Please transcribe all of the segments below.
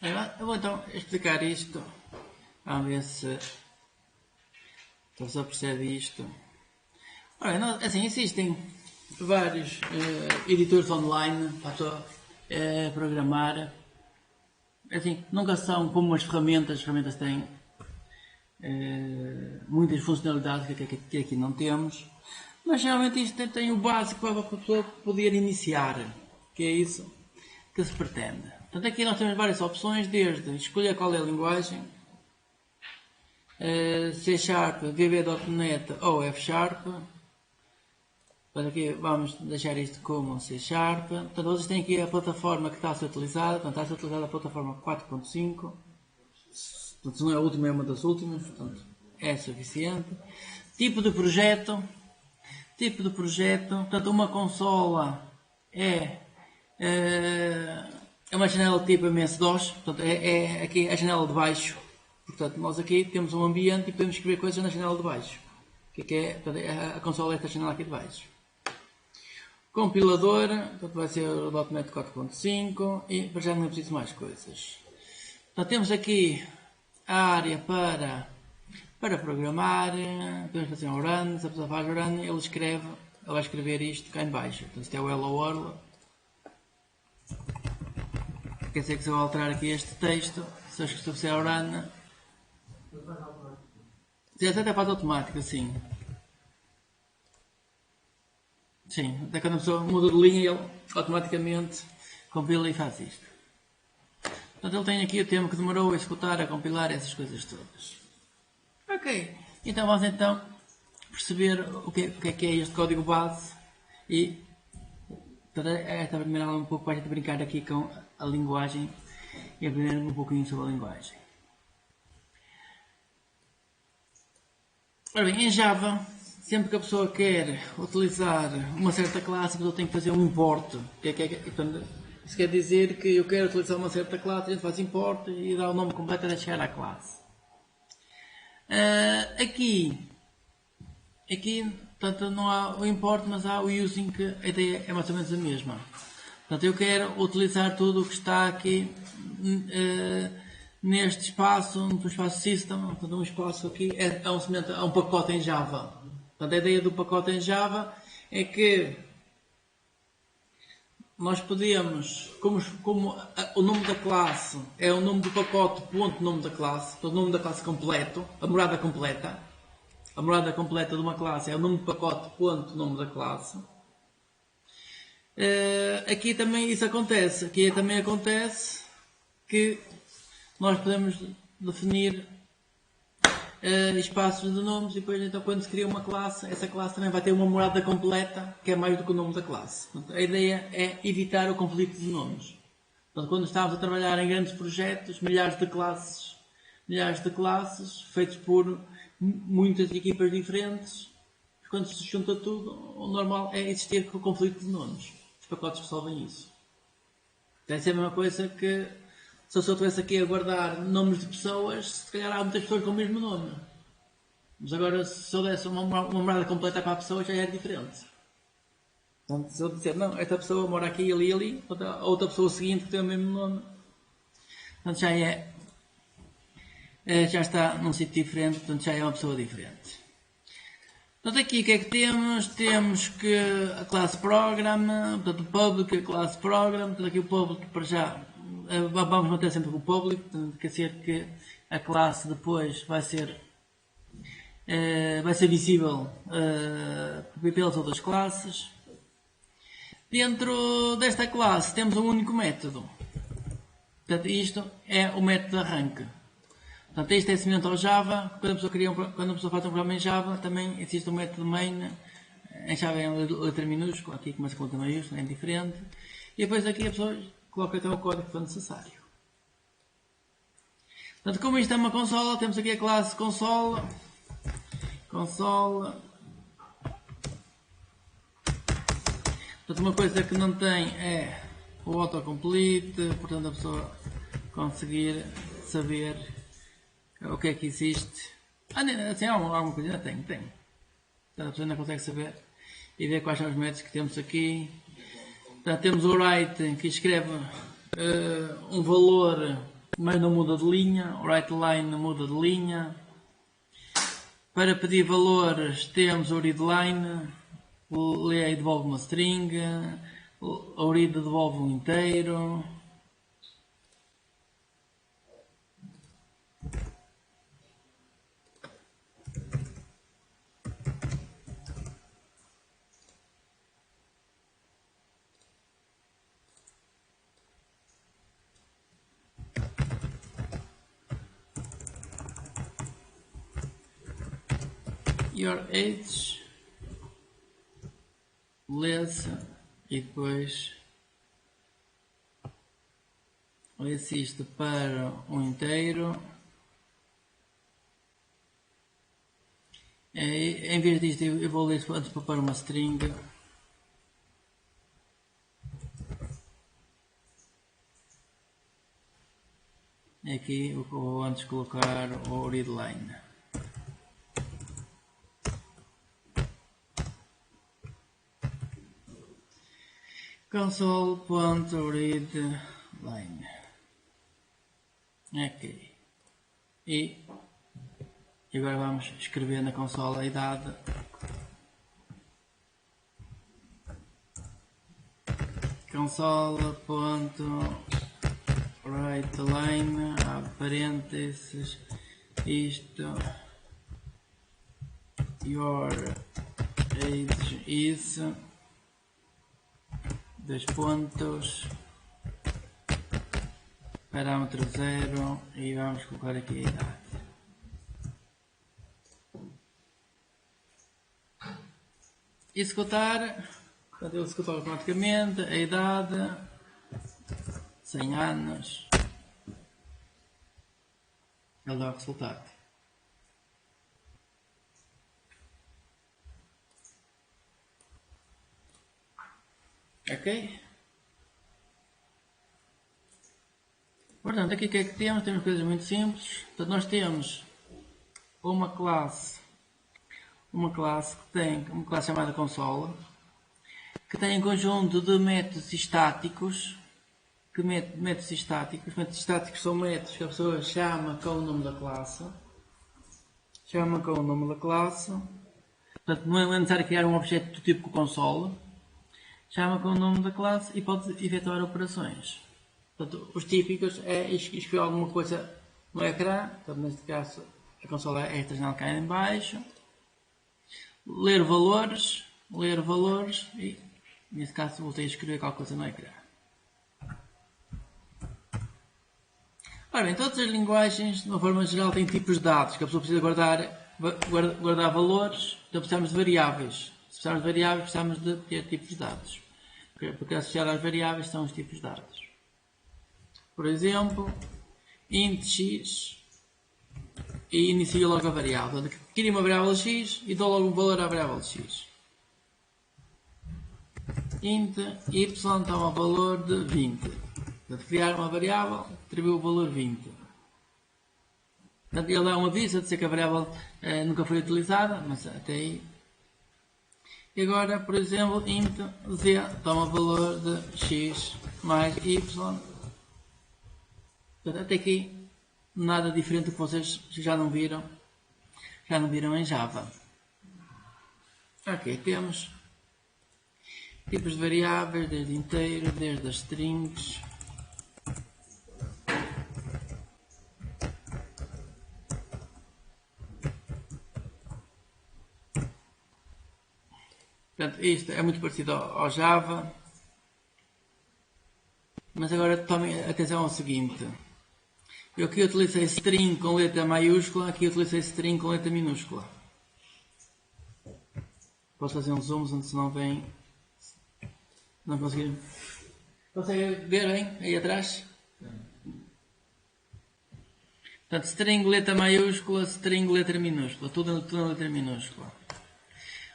Eu vou então explicar isto. Vamos ver se a pessoa percebe isto. Ora, assim, existem vários editores online para a pessoa programar. Assim, nunca são como as ferramentas têm muitas funcionalidades que aqui não temos. Mas geralmente isto tem o básico para a pessoa poder iniciar, que é isso que se pretende. Portanto, aqui nós temos várias opções, desde escolher qual é a linguagem, C Sharp, VB.NET ou F Sharp. Portanto, aqui vamos deixar isto como C Sharp. Portanto, vocês têm aqui a plataforma que está a ser utilizada. Portanto, está a ser utilizada a plataforma 4.5. Portanto, se não é a última, é uma das últimas. Portanto, é suficiente. Tipo de projeto. Portanto, uma consola é uma janela tipo MS-DOS. Portanto, é aqui a janela de baixo. Portanto, nós aqui temos um ambiente e podemos escrever coisas na janela de baixo. Que é, portanto, a consola é esta janela aqui de baixo. Compilador, portanto, vai ser o .NET 4.5 e para já não é preciso mais coisas. Portanto, temos aqui a área para programar, podemos fazer um run, se a pessoa faz run, ele vai escrever isto cá em baixo. Então, isto é o Hello World. Quer dizer que se eu alterar aqui este texto, se eu fizer o run, até faz automático, assim. Sim, até quando a pessoa muda de linha, ele automaticamente compila e faz isto. Portanto, ele tem aqui o tempo que demorou a executar, a compilar essas coisas todas. Ok, então vamos então perceber o que é este código base e para esta primeira aula um pouco para a gente brincar aqui com a linguagem e aprender um pouquinho sobre a linguagem. Ora bem, em Java, sempre que a pessoa quer utilizar uma certa classe, a pessoa tem que fazer um import. Isso quer dizer que eu quero utilizar uma certa classe, a gente faz import e dá o nome completo até chegar à classe. Aqui, portanto, não há o import, mas há o using, que a ideia é mais ou menos a mesma. Portanto, eu quero utilizar tudo o que está aqui neste espaço, no espaço system. Portanto, um espaço aqui é um pacote em Java. Portanto, a ideia do pacote em Java é que nós podemos, como o nome da classe é o nome do pacote, ponto nome da classe, o nome da classe completo, a morada completa. A morada completa de uma classe é o nome do pacote, ponto nome da classe. Aqui também isso acontece. Aqui também acontece que nós podemos definir espaços de nomes e depois então quando se cria uma classe, essa classe também vai ter uma morada completa que é mais do que o nome da classe. Portanto, a ideia é evitar o conflito de nomes. Portanto, quando estamos a trabalhar em grandes projetos, milhares de classes feitos por muitas equipas diferentes, quando se junta tudo, o normal é existir o conflito de nomes. Os pacotes resolvem isso. Deve ser a mesma coisa que se eu estivesse aqui a guardar nomes de pessoas, se calhar há muitas pessoas com o mesmo nome. Mas agora, se eu desse uma morada completa para a pessoa, já era diferente. Portanto, se eu disser, não, esta pessoa mora aqui, ali, a outra pessoa seguinte que tem o mesmo nome, portanto, já está num sítio diferente, portanto, já é uma pessoa diferente. Portanto, aqui o que é que temos? Temos que a classe program, portanto, o public, a classe program, portanto, aqui o public para já. Vamos manter sempre o public, portanto, quer dizer que a classe depois vai ser visível pelas outras classes. Dentro desta classe temos um único método. Portanto, isto é o método de arranque. Portanto, isto é semelhante ao Java. Quando a pessoa faz um programa em Java, também existe um método main. Em Java é uma letra minúscula, aqui começa com letra maiúscula, é diferente. E depois aqui a pessoa coloca até o código que for necessário. Portanto, como isto é uma consola, temos aqui a classe console. Portanto, uma coisa que não tem é o autocomplete, portanto a pessoa conseguir saber o que é que existe. Assim, alguma coisa ainda tem. Portanto, a pessoa ainda consegue saber e ver quais são os métodos que temos aqui. Portanto, temos o write que escreve um valor mas não muda de linha. O WriteLine não muda de linha. Para pedir valores temos o readLine, o lay devolve uma string, o read devolve um inteiro. Your age, lê-se e depois lê-se isto para um inteiro. Em vez disto eu vou ler antes para uma string. Aqui eu vou antes colocar o readLine. Console.readLine. Ok. E agora vamos escrever na consola a idade. Console.WriteLine, abre parênteses, isto, your age is, 2 pontos, parâmetro 0 e vamos colocar aqui a idade. Executar, portanto ele executou automaticamente a idade, 100 anos, ele dá o resultado. Ok? Portanto, aqui o que é que temos? Temos coisas muito simples. Portanto, nós temos uma classe que tem uma classe chamada console, que tem um conjunto de métodos estáticos. Métodos estáticos são métodos que a pessoa chama com o nome da classe. Portanto, não é necessário criar um objeto do tipo console. Chama com o nome da classe e pode efetuar operações. Portanto, os típicos é escrever alguma coisa no ecrã. Portanto, neste caso, a consola é esta janela cá em baixo. Ler valores e, neste caso, voltei a escrever qualquer coisa no ecrã. Ora bem, todas as linguagens, de uma forma geral, têm tipos de dados que a pessoa precisa guardar valores. Então precisamos de variáveis. Se precisamos de variáveis, precisamos de ter tipos de dados. Porque associado às variáveis são os tipos de dados. Por exemplo, int x e inicio logo a variável. Portanto, crio uma variável x e dou logo um valor à variável x. Int y toma o valor de 20. Portanto, criar uma variável, atribuir o valor 20. Portanto, ele dá um aviso a dizer que a variável nunca foi utilizada, mas até aí. E agora, por exemplo, int z toma o valor de x mais y. Portanto, até aqui nada diferente do que vocês já não viram em Java. Ok, temos tipos de variáveis, desde inteiro, desde as strings. Portanto, isto é muito parecido ao Java. Mas agora tomem atenção ao seguinte. Eu aqui utilizei string com letra maiúscula, aqui utilizei string com letra minúscula. Posso fazer um zoom, se não vem. Não conseguiram. Conseguem ver bem aí atrás? Portanto, string letra maiúscula, string letra minúscula. Tudo em letra minúscula.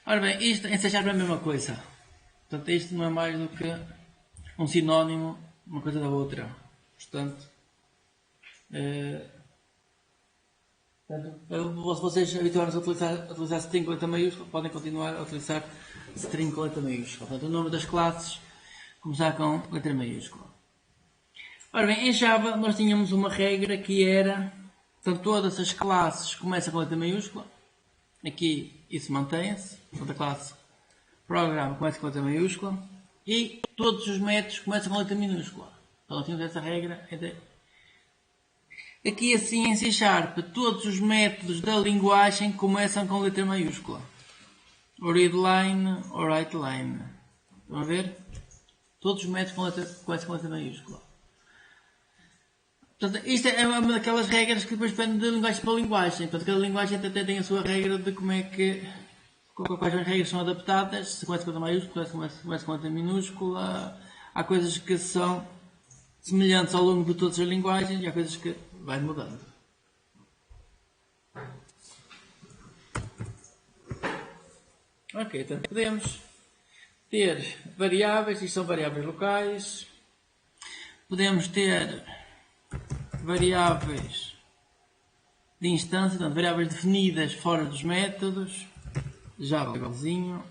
Ora bem, isto em C# é a mesma coisa. Portanto, isto não é mais do que um sinónimo, uma coisa da outra. Portanto, se vocês habituaram-se a utilizar string com letra maiúscula, podem continuar a utilizar string com letra maiúscula. Portanto, o nome das classes começar com letra maiúscula. Ora bem, em Java nós tínhamos uma regra que era, portanto, todas as classes começam com letra maiúscula. Aqui isso mantém-se. Portanto, a classe program começa com letra maiúscula. E todos os métodos começam com letra minúscula. Então nós tínhamos essa regra. Aqui assim em C Sharp, todos os métodos da linguagem começam com letra maiúscula. O readline, o writeline. Estão a ver? Todos os métodos começam com letra maiúscula. Portanto, isto é uma daquelas regras que depois depende de linguagem para linguagem. Portanto, cada linguagem até tem a sua regra de como é que... quais as regras são adaptadas. Se começa com letra maiúscula, se começa com letra minúscula. Há coisas que são semelhantes ao longo de todas as linguagens e há coisas que vai mudando. Ok, então podemos ter variáveis, isto são variáveis locais. Podemos ter variáveis de instância, portanto, variáveis definidas fora dos métodos. Java igualzinho.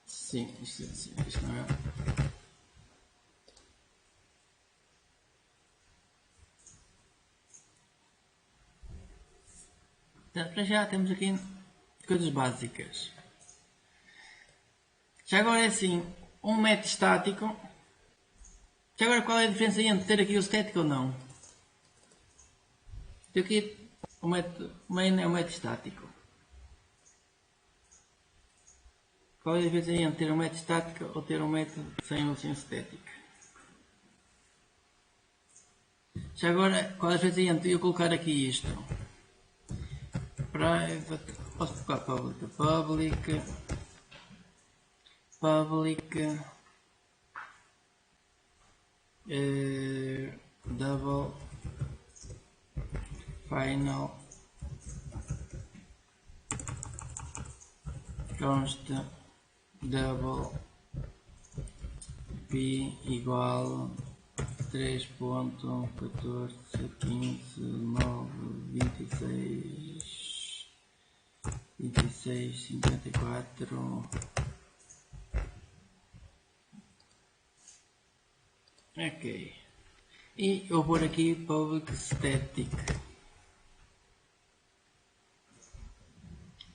Sim, isto não é. Então, para já temos aqui coisas básicas. Já agora é assim, um método estático. Já agora qual é a diferença entre ter aqui o estático ou não? Tem aqui o método main é um método estático. Qual é a diferença entre ter um método estático ou ter um método sem o estático? Já agora, qual é a diferença entre eu colocar aqui isto? Private, posso colocar public, double, final, const, double, p igual 3.14.15.9.26.54. Ok. E eu vou pôr aqui public static.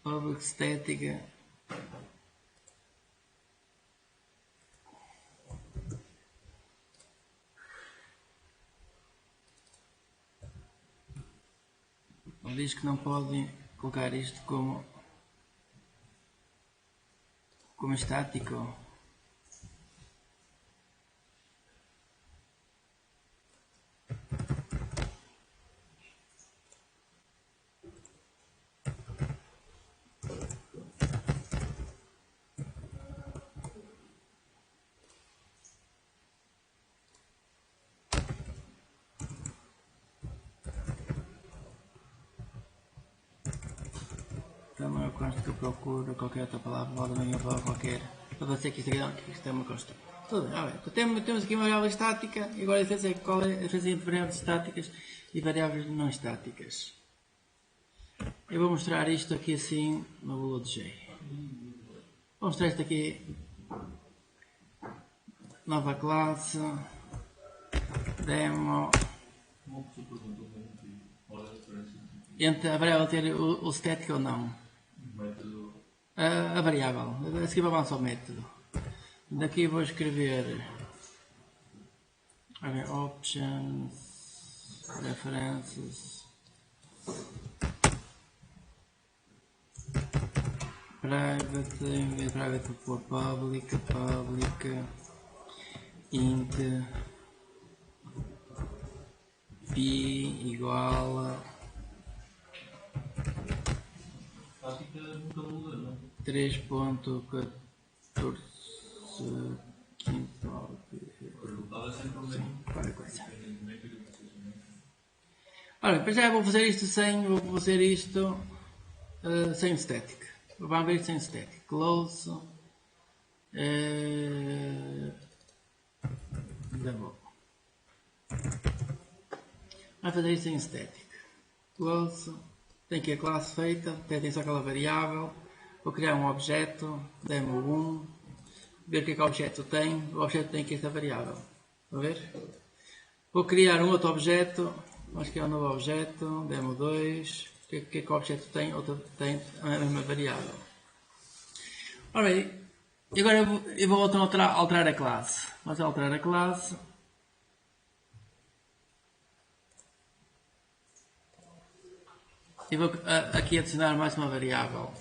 Public static. Ele diz que não podem colocar isto como estático. Também eu consto que eu procuro qualquer outra palavra, logo uma palavra qualquer, para dizer que isto é uma constante. Tudo bem, então, temos aqui uma variável estática, e agora a diferença é qual é a diferença entre variáveis estáticas e variáveis não estáticas. Eu vou mostrar isto aqui assim no Bullet.j. Vou mostrar isto aqui. Nova classe. Demo. Entre a variável ter o static ou não. A variável. A seguir vamos ao método. Daqui vou escrever options, references, private for public, int p igual a 3.14.15. Ora, para já vou fazer isto sem o static. Vamos ver isto sem static. Close. Double. Vai fazer isso em static. Close. Tem aqui a classe feita. Tem só aquela variável. Vou criar um objeto. Demo1. Ver o que é que o objeto tem. O objeto tem aqui esta variável. Estão a ver? Vou criar um outro objeto. Vamos criar um novo objeto. Demo2. O que é que o objeto tem? Tem a mesma variável. Ora bem. E agora eu vou alterar a classe. Vamos alterar a classe. E vou aqui adicionar mais uma variável.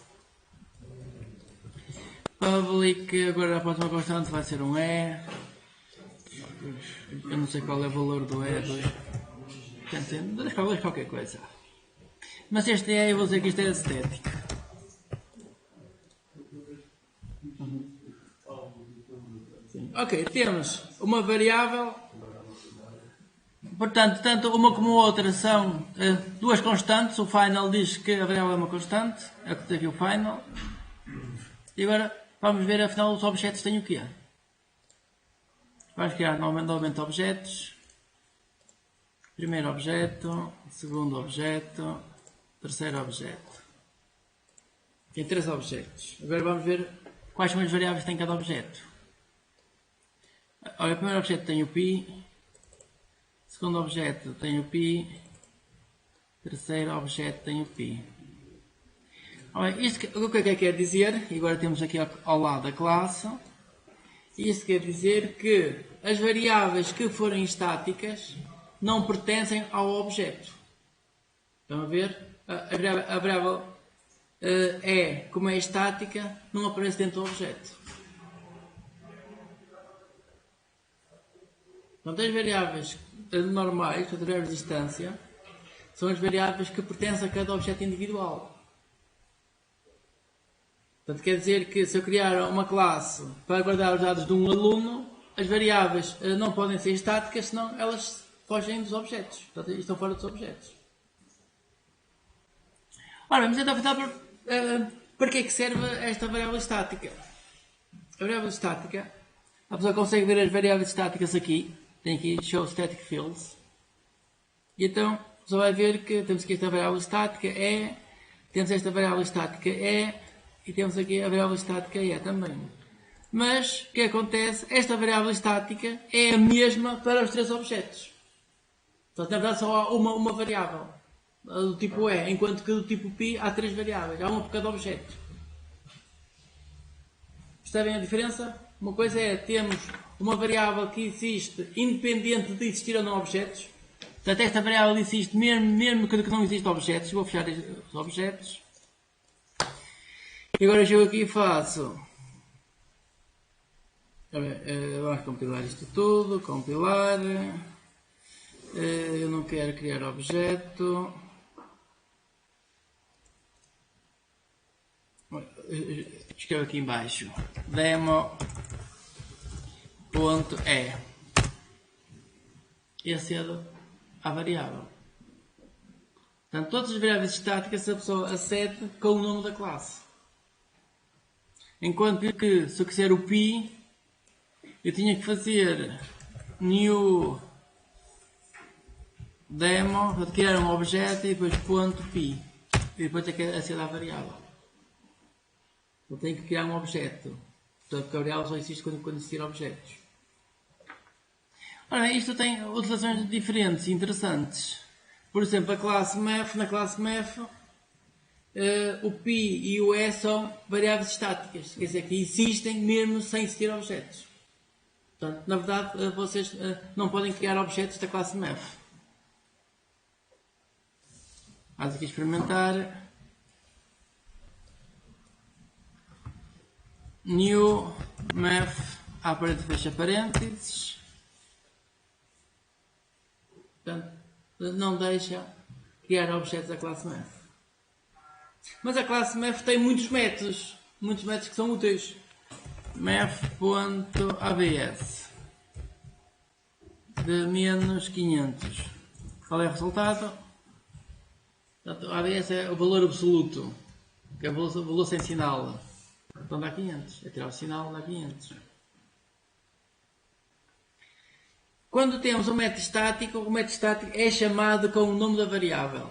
Public, agora a próxima constante vai ser um E. Eu não sei qual é o valor do E. Talvez qualquer coisa. Mas este E eu vou dizer que isto é estético. Ok, temos uma variável. Portanto, tanto uma como a outra são duas constantes. O final diz que a variável é uma constante. É o que tem aqui o final. E agora vamos ver afinal os objetos têm o quê? Vamos criar novamente objetos. Primeiro objeto, segundo objeto, terceiro objeto. Tem 3 objetos. Agora vamos ver quais são as variáveis que tem cada objeto. Olha, o primeiro objeto tem o pi. Segundo objeto tem o pi. Terceiro objeto tem o pi. Olha, o que é que quer dizer? E agora temos aqui ao lado a classe. Isto quer dizer que as variáveis que forem estáticas não pertencem ao objeto. Estão a ver? A variável E, como é estática, não aparece dentro do objeto. Portanto, as variáveis normais, as variáveis de distância, são as variáveis que pertencem a cada objeto individual. Portanto, quer dizer que se eu criar uma classe para guardar os dados de um aluno, as variáveis não podem ser estáticas, senão elas fogem dos objetos. Portanto, estão fora dos objetos. Ora, vamos então pensar para que é que serve esta variável estática. A variável estática, a pessoa consegue ver as variáveis estáticas aqui. Tem aqui Show Static Fields. E então, só vai ver que temos aqui esta variável estática E, temos esta variável estática E, e temos aqui a variável estática E também. Mas, o que acontece? Esta variável estática é a mesma para os 3 objetos. Portanto, na verdade, só há uma variável do tipo E, enquanto que do tipo π há 3 variáveis. Há uma por cada objeto. Percebem a diferença? Uma coisa é, temos uma variável que existe independente de existir ou não objetos. Portanto, esta variável existe mesmo que não existe objetos. Vou fechar os objetos. E agora eu aqui faço. Vamos compilar isto tudo. Compilar. Eu não quero criar objeto. Escrevo aqui embaixo. Demo.e. Esse é a variável. Portanto, todas as variáveis estáticas a pessoa acede com o nome da classe. Enquanto que, se eu quiser o pi, eu tinha que fazer new demo, para criar um objeto e depois ponto pi. E depois tem que aceder à variável. Eu tenho que criar um objeto. Portanto, a variável só existe quando existir objetos. Ora, isto tem utilizações diferentes e interessantes. Por exemplo, a classe math, na classe math, o pi e o e são variáveis estáticas. Quer dizer, que existem mesmo sem existir objetos. Portanto, na verdade, vocês não podem criar objetos da classe math. Vamos aqui experimentar. New math, fecha parênteses. Portanto, não deixa criar objetos da classe math. Mas a classe math tem muitos métodos que são úteis. math.abs de menos 500. Qual é o resultado? Portanto, ABS é o valor absoluto, que é o valor sem sinal. Então dá 500. É tirar o sinal, dá 500. Quando temos um método estático, o método estático é chamado com o nome da variável.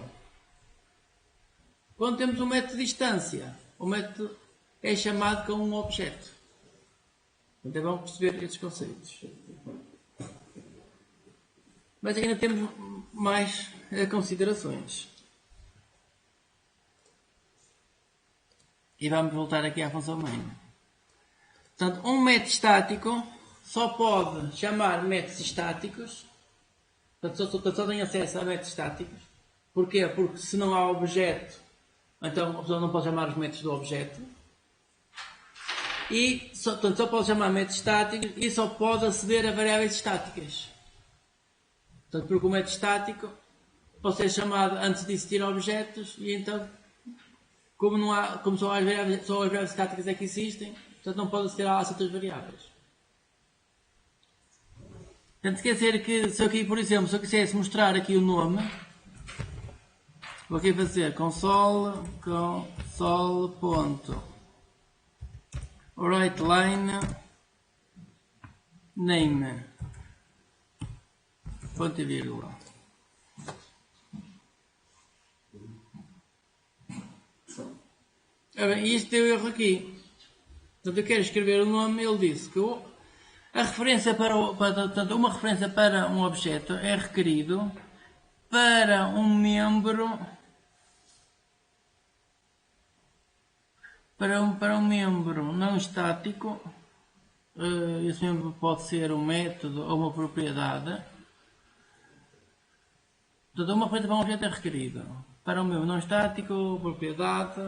Quando temos um método de distância, o método é chamado com um objeto. Então é bom perceber estes conceitos. Mas ainda temos mais considerações. E vamos voltar aqui à função main. Portanto, um método estático só pode chamar métodos estáticos. Portanto, só tem acesso a métodos estáticos. Porquê? Porque se não há objeto, então a pessoa não pode chamar os métodos do objeto. E só pode chamar métodos estáticos e só pode aceder a variáveis estáticas. Portanto, porque o método estático pode ser chamado antes de existir objetos e então, como só as variáveis estáticas é que existem, portanto não pode aceder às outras variáveis. Portanto, quer dizer que se aqui, por exemplo, se eu quisesse mostrar aqui o nome, vou aqui fazer console.writeLine name ponto e vírgula. Isto deu erro aqui. Portanto, eu quero escrever o nome. Ele disse que a referência portanto, uma referência para um objeto é requerido para um membro não estático. Esse membro pode ser um método ou uma propriedade. Portanto, uma referência para um objeto é requerido para um membro não estático, propriedade.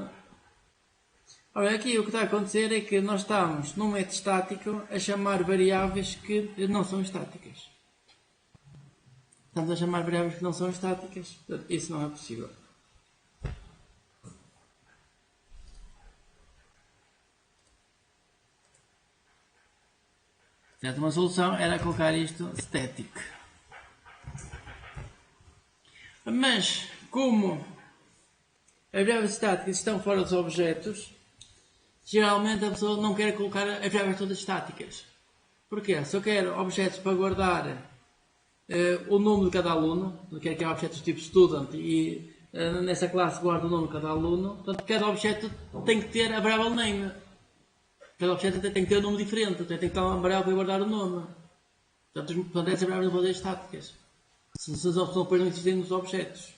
Ora, aqui o que está a acontecer é que nós estamos num método estático a chamar variáveis que não são estáticas. Estamos a chamar variáveis que não são estáticas. Portanto, isso não é possível. Portanto, uma solução era colocar isto static. Mas, como as variáveis estáticas estão fora dos objetos, geralmente a pessoa não quer colocar as variáveis todas estáticas. Porquê? Se eu quero objetos para guardar o nome de cada aluno, eu quero que há objetos tipo student e nessa classe guardo o nome de cada aluno, portanto cada objeto tem que ter a variável name. Cada objeto tem que ter um nome diferente, tem que ter uma variável para guardar o nome. Portanto essas variáveis não podem ser estáticas. Se as opções depois não existem nos objetos.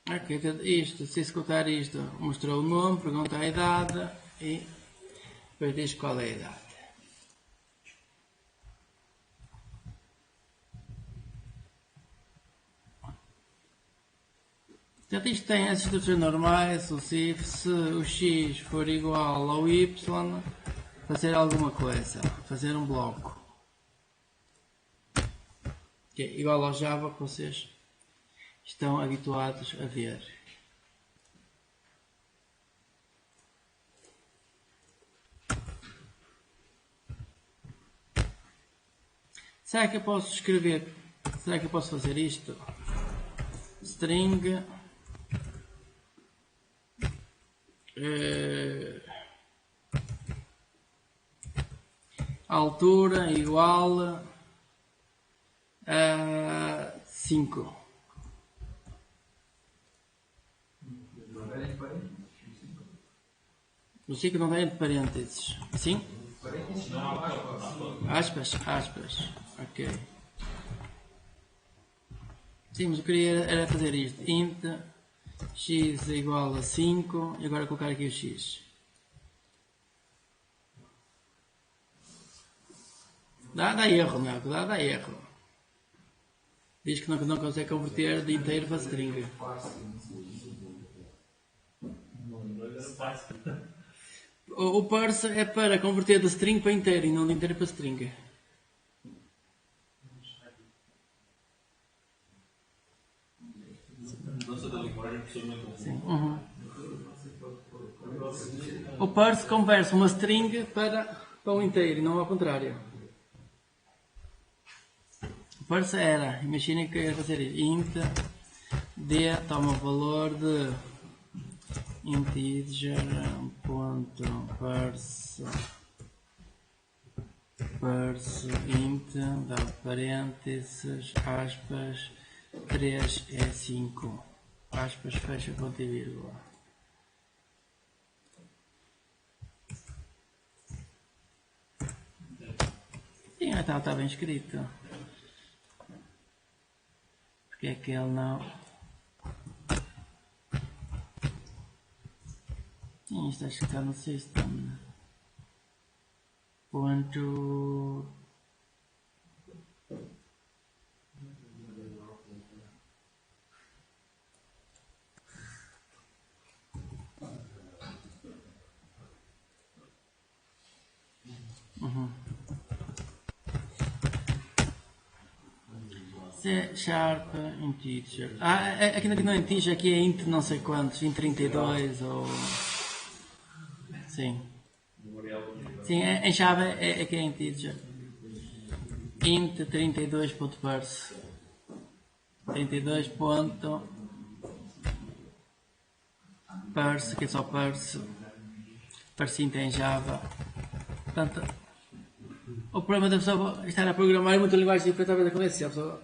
Ok, isto, se executar isto, mostrou o nome, pergunta a idade e depois diz qual é a idade. Portanto, isto tem as instruções normais, o CIF, se o X for igual ao Y, fazer alguma coisa, fazer um bloco. Que é igual ao Java que vocês estão habituados a ver. Será que eu posso escrever? Será que eu posso fazer isto? String altura igual a 5. O 5 não tem entre parênteses. Sim? Aspas. Ok. Sim, mas eu queria era fazer isto. Int x é igual a 5 e agora colocar aqui o x. Dá erro, meu. Dá erro. Diz que não consegue converter de inteiro para string. O parse é para converter de string para inteiro e não de inteiro para string. Sim. Uhum. O parse converte uma string para um inteiro e não ao contrário. Força era, imaginem que eu ia fazer int d toma o valor de integer.parse int, dá parênteses, aspas, 3 é 5, aspas, fecha ponto e vírgula. Sim, está bem escrito. Porque é que ele não... Sim, isto acho que está no system. Ponto... C# integer. Aqui não é integer, aqui é int não sei quantos, int 32 ou... Sim. Sim, em Java aqui é integer. Int 32.parse 32.parse, que é só parse. Parse int em Java. Portanto, o problema da pessoa estar a programar muita linguagem diferente à vez da cabeça. A pessoa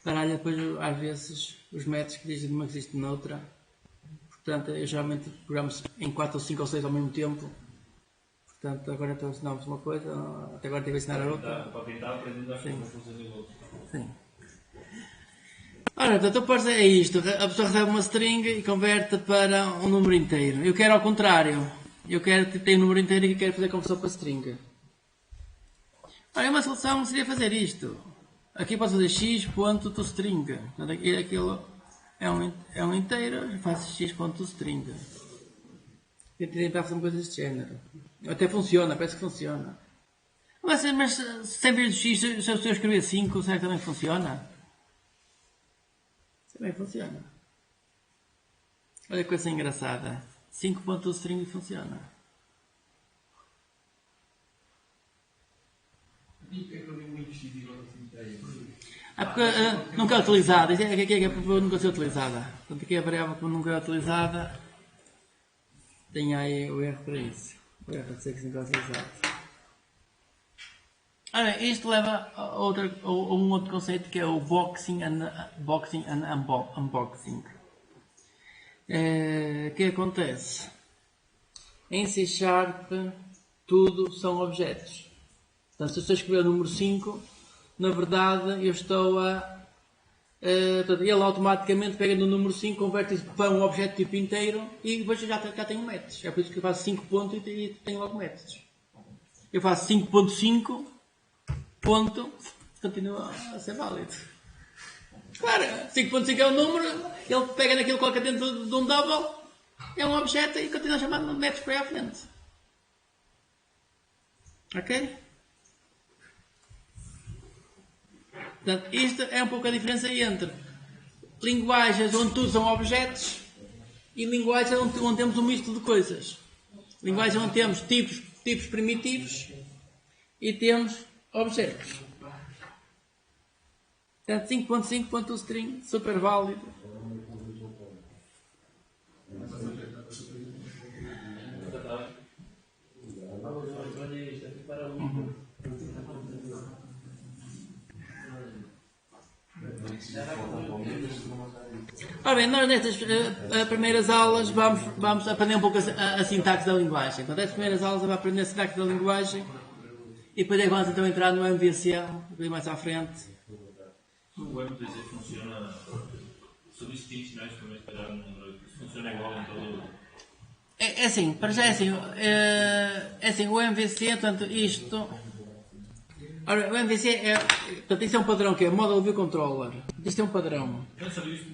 baralha depois, às vezes, os métodos que dizem de uma que existe noutra. Portanto, eu geralmente programo em 4 ou 5 ou 6 ao mesmo tempo. Portanto, agora estou a ensinar-vos uma coisa, até agora tive a ensinar a outra. Para quem está aprendendo, acho que não funciona igual. Sim. Ora, então, parece é isto. A pessoa recebe uma string e converte para um número inteiro. Eu quero ao contrário. Eu quero ter um número inteiro e quero fazer conversão para string. Ora, uma solução seria fazer isto. Aqui posso fazer x.toString. Portanto, aquilo é um inteiro, eu faço x.toString. Eu tentar fazer uma coisa deste género. Até funciona, parece que funciona. Mas sem ver do x, se eu escrever 5, será que também funciona? Também funciona. Olha que coisa engraçada. 5.toString funciona. Porque nunca é utilizada. Aqui é porque nunca ser utilizada. Portanto, aqui é a variável que nunca é utilizada. Tem aí o erro para isso. O erro de ser que nunca é utilizado. Ora, isto leva a um outro conceito que é o boxing and unboxing. O que acontece? Em C# tudo são objetos. Portanto, se eu estou a escrever o número 5, na verdade eu estou a... ele automaticamente pega no número 5, converte isso para um objeto tipo inteiro e depois já tenho métodos. É por isso que eu faço 5 pontos e tenho logo métodos. Eu faço 5.5 ponto, continua a ser válido. Claro, 5.5 é o número, ele pega naquilo, coloca dentro de um double, é um objeto e continua chamando métodos para aí à frente. Ok? Portanto, isto é um pouco a diferença entre linguagens onde tudo são objetos e linguagens onde temos um misto de coisas. Linguagens onde temos tipos primitivos e temos objetos. Portanto, 5.5.toString, super válido. Ora bem, nós nestas primeiras aulas vamos aprender um pouco a sintaxe da linguagem. Portanto, estas primeiras aulas vamos aprender a sintaxe da linguagem e depois vamos então entrar no MVC, mais à frente. O MVC funciona sobre distintos, mas também funciona igual em todo. É assim, para já é assim, o MVC, portanto, isto... Ora, o MVC portanto, isto é um padrão que é Model View Controller. Isto é um padrão. Eu sabia isso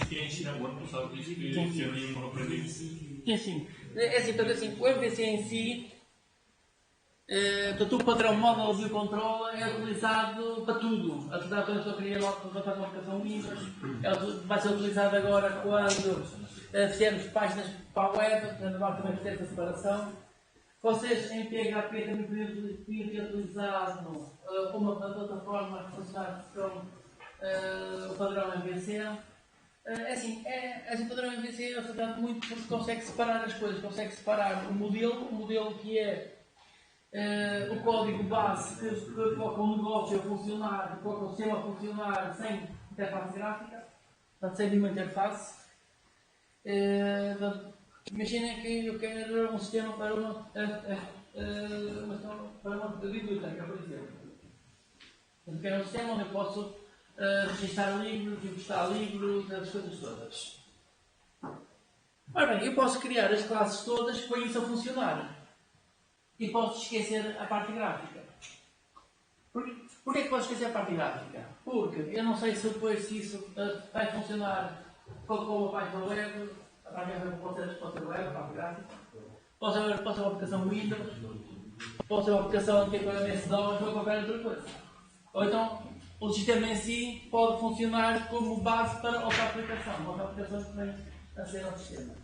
que em China agora, não sabe isso que eu nem não aprendi. É assim, portanto, assim, o MVC em si, portanto, o padrão Model View Controller é utilizado para tudo. Apesar de eu queria logo levantar uma aplicação Windows, vai ser utilizado agora quando fizermos páginas para a web, portanto, vamos também fazer essa separação. Vocês em PHP também podiam ter utilizado uma plataforma que funcionasse com o padrão MVC. O padrão MVC é utilizado muito porque consegue separar as coisas, consegue separar o modelo que é o código base que coloca o negócio a funcionar, que coloca o sistema a funcionar sem interface gráfica, portanto, sem nenhuma interface. Imaginem que eu quero um sistema para uma biblioteca, por exemplo. Eu quero um sistema onde eu posso registrar livros, emprestar livros, as coisas todas. Ora bem, eu posso criar as classes todas para isso a funcionar. E posso esquecer a parte gráfica. Porquê que posso esquecer a parte gráfica? Porque eu não sei se depois se isso vai funcionar com a página web. A página web pode ser web, a parte gráfica. Pode ser uma aplicação Windows. Pode ser uma aplicação tipo MS-DOS ou qualquer outra coisa. Ou então o sistema em si pode funcionar como base para outra aplicação que vem a ser ao sistema.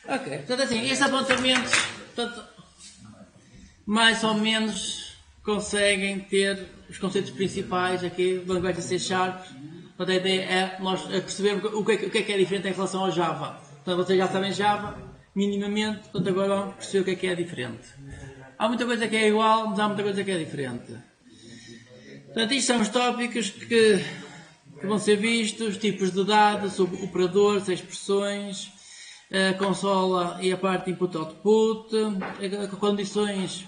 Ok, portanto assim, estes apontamentos mais ou menos conseguem ter os conceitos principais aqui da linguagem C#. Portanto, a ideia é nós percebermos o que é diferente em relação ao Java. Portanto, vocês já sabem Java, minimamente, portanto agora vamos perceber o que é diferente. Há muita coisa que é igual, mas há muita coisa que é diferente. Portanto, isto são os tópicos que vão ser vistos, tipos de dados, operadores, expressões, a consola e a parte input-output, condições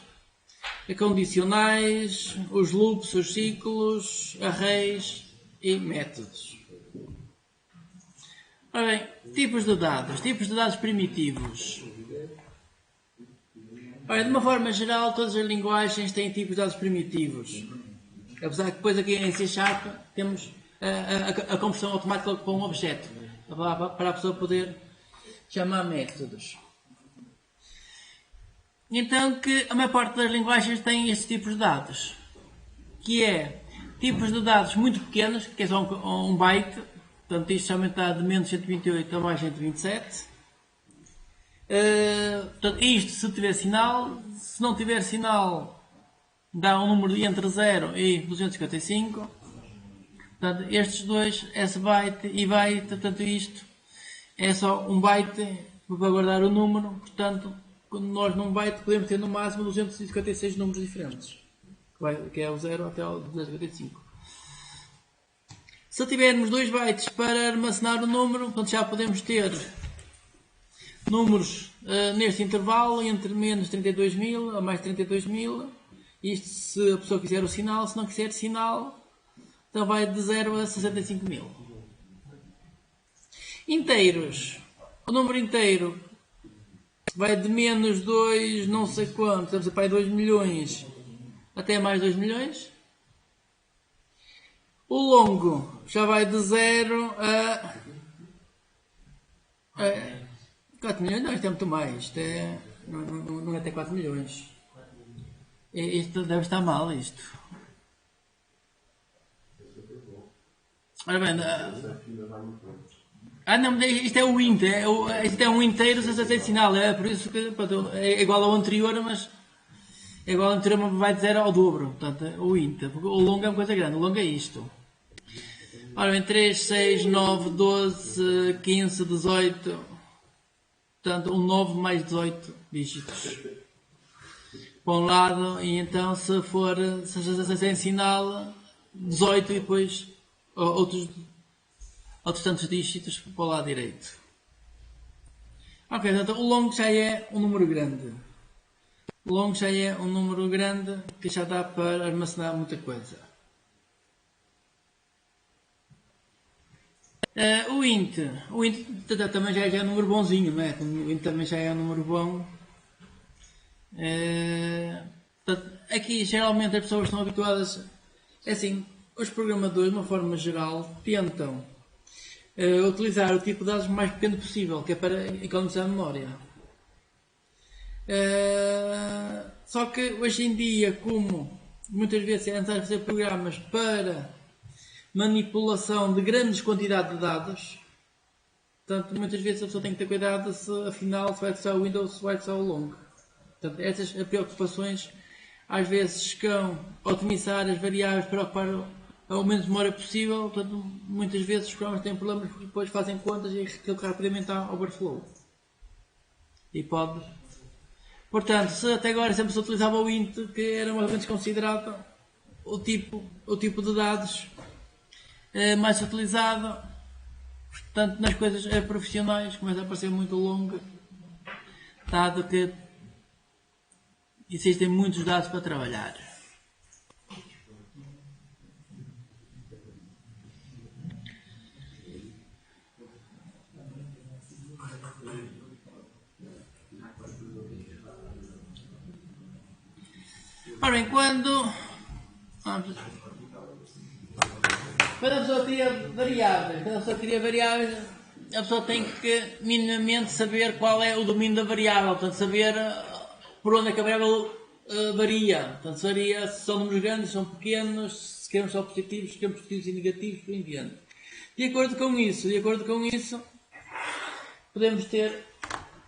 condicionais, os loops, os ciclos, arrays e métodos. Ora bem, tipos de dados primitivos. Ora, de uma forma geral, todas as linguagens têm tipos de dados primitivos. Apesar que depois aqui em C# temos a conversão automática para um objeto, para a pessoa poder chamar métodos. Então que a maior parte das linguagens tem estes tipos de dados, que é tipos de dados muito pequenos, que é só um byte, portanto isto somente dá de menos 128 a mais 127. Portanto, isto se tiver sinal, se não tiver sinal dá um número entre 0 e 255. Portanto, estes dois, esse byte e byte, portanto isto é só um byte para guardar o número, portanto nós num byte podemos ter no máximo 256 números diferentes, que é o 0 até o 255. Se tivermos 2 bytes para armazenar o número, portanto já podemos ter números neste intervalo entre menos 32.000 a mais 32.000. Isto se a pessoa quiser o sinal, se não quiser sinal, então vai de 0 a 65.000. Inteiros. O número inteiro vai de menos 2 não sei quanto, estamos a para 2 milhões até mais 2 milhões. O longo já vai de 0 a 4 milhões, não, isto é muito mais, isto é, não é até 4 milhões. Isto deve estar mal, isto. Ora bem, não, isto é o int, isto é um inteiro sem ter sinal, é por isso que pronto, é igual ao anterior, mas é igual ao anterior, mas vai de 0 ao dobro, portanto, o int, porque o longo é uma coisa grande, o longo é isto. Ora bem, 3, 6, 9, 12, 15, 18, portanto, um 9 mais 18 dígitos. Para um lado, e então se for sem sinal, 18 e depois outros tantos dígitos para o lado direito. Ok, então o longo já é um número grande. O longo já é um número grande que já dá para armazenar muita coisa. O int também já é um número bonzinho, não é? O int também já é um número bom. Portanto, aqui geralmente as pessoas estão habituadas, é assim, os programadores de uma forma geral tentam utilizar o tipo de dados mais pequeno possível, que é para economizar memória. Só que hoje em dia, como muitas vezes é necessário fazer programas para manipulação de grandes quantidades de dados, portanto, muitas vezes a pessoa tem que ter cuidado se afinal se vai usar o Windows ou se vai usar o long. Portanto, essas preocupações às vezes com otimizar as variáveis para ocupar o menos memória possível, portanto, muitas vezes os programas têm problemas porque depois fazem contas e aquilo rapidamente há overflow. E pode. Portanto, se até agora sempre se utilizava o int, que era mais ou menos considerado o tipo de dados mais utilizado, portanto, nas coisas profissionais começa a parecer muito longo, dado que existem muitos dados para trabalhar. Ora bem, quando a pessoa cria variáveis, a pessoa tem que minimamente saber qual é o domínio da variável, portanto saber por onde é que a variável varia. Portanto, varia se são números grandes, se são pequenos, se queremos só positivos, se queremos positivos e negativos, por em diante. De acordo com isso, podemos ter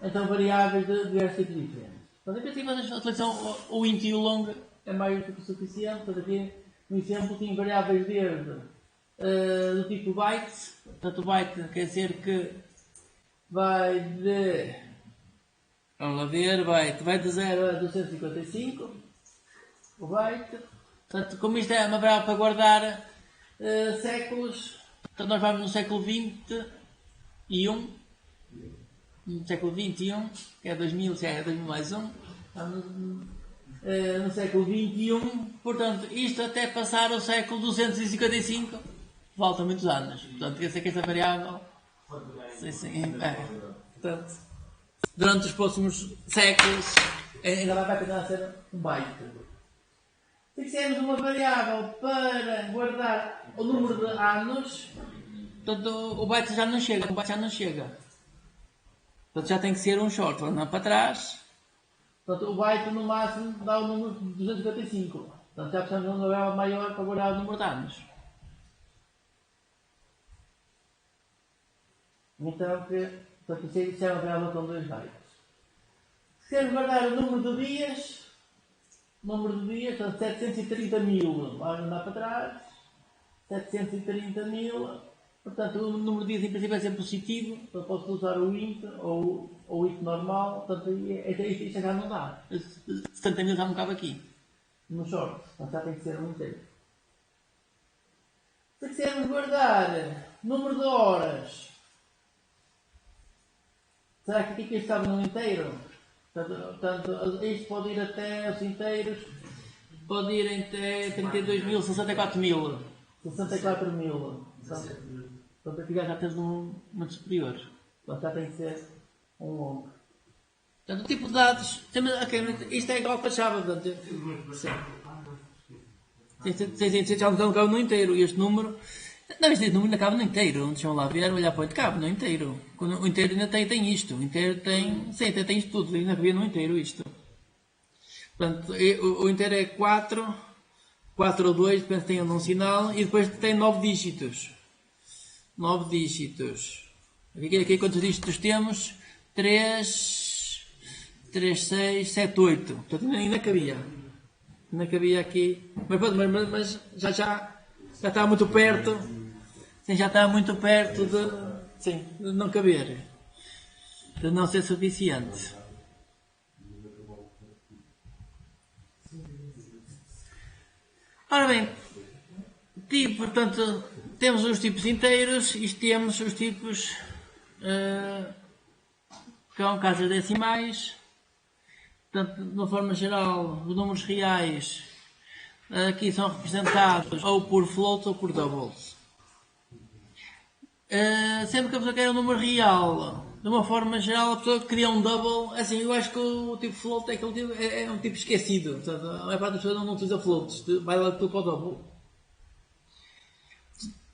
então variáveis de diversos tipos diferentes. Portanto, em princípio, a utilização o int e o long é mais do que suficiente. Portanto, aqui no exemplo tinha variáveis desde do tipo bytes. Portanto, o byte quer dizer que vai de, vamos lá ver, vai de 0 a 255, o byte. Portanto, como isto é uma variável para guardar séculos, portanto, nós vamos no século XXI, no século XXI, que é 2000, já é 2000 mais 1, estamos no século XXI, portanto, isto até passar o século 255, faltam muitos anos. Portanto, quer dizer que esta variável, portanto, durante os próximos séculos, ainda vai continuar a ser um byte. Se quisermos uma variável para guardar o número de anos, portanto, o byte já não chega, Portanto, já tem que ser um short, andar para trás. Portanto, o byte no máximo dá o número de 255. Portanto, já precisamos de uma variável maior para guardar o número de anos. Então, portanto, isso é uma variável com 2 bytes. Se quisermos guardar o número de dias, portanto, 730.000, vamos andar para trás. 730.000. Portanto, o número de dias em princípio vai ser positivo, então posso usar o int ou o int normal, portanto isto já não dá. 70.000 já não cabe aqui, no short, portanto já tem que ser um inteiro. Se quisermos guardar número de horas, será que aqui estava no inteiro? Portanto, isto pode ir até os inteiros, pode ir até 32.000, 64.000. 64.000. Portanto, aqui já tens um muito superior. Portanto, já tem que ser um longo. Portanto, o tipo de dados. Isto é igual para Java. Portanto, já não cabe no inteiro. Este número. Não, este número ainda cabe no inteiro. Deixam lá ver, olhar para o cabe no inteiro. O inteiro ainda tem isto. O inteiro tem. Sim, tem isto tudo. Ainda cabia no inteiro isto. Portanto, o inteiro é 4 ou 2, depende se tem um sinal. E depois tem 9 dígitos. 9 dígitos. Aqui quantos dígitos temos? 3, 6, 7, 8. Portanto, ainda cabia. Ainda cabia aqui. Mas já está muito perto. Sim, já está muito perto de não caber. De não ser suficiente. Ora bem, portanto, temos os tipos inteiros e temos os tipos com casas decimais. Portanto, de uma forma geral, os números reais aqui são representados ou por floats ou por doubles. Sempre que a pessoa quer um número real, de uma forma geral, a pessoa que cria um double, assim, eu acho que o tipo float é, aquele tipo, é um tipo esquecido. Portanto, a maior parte das pessoas não utiliza floats, vai lá tudo para o double.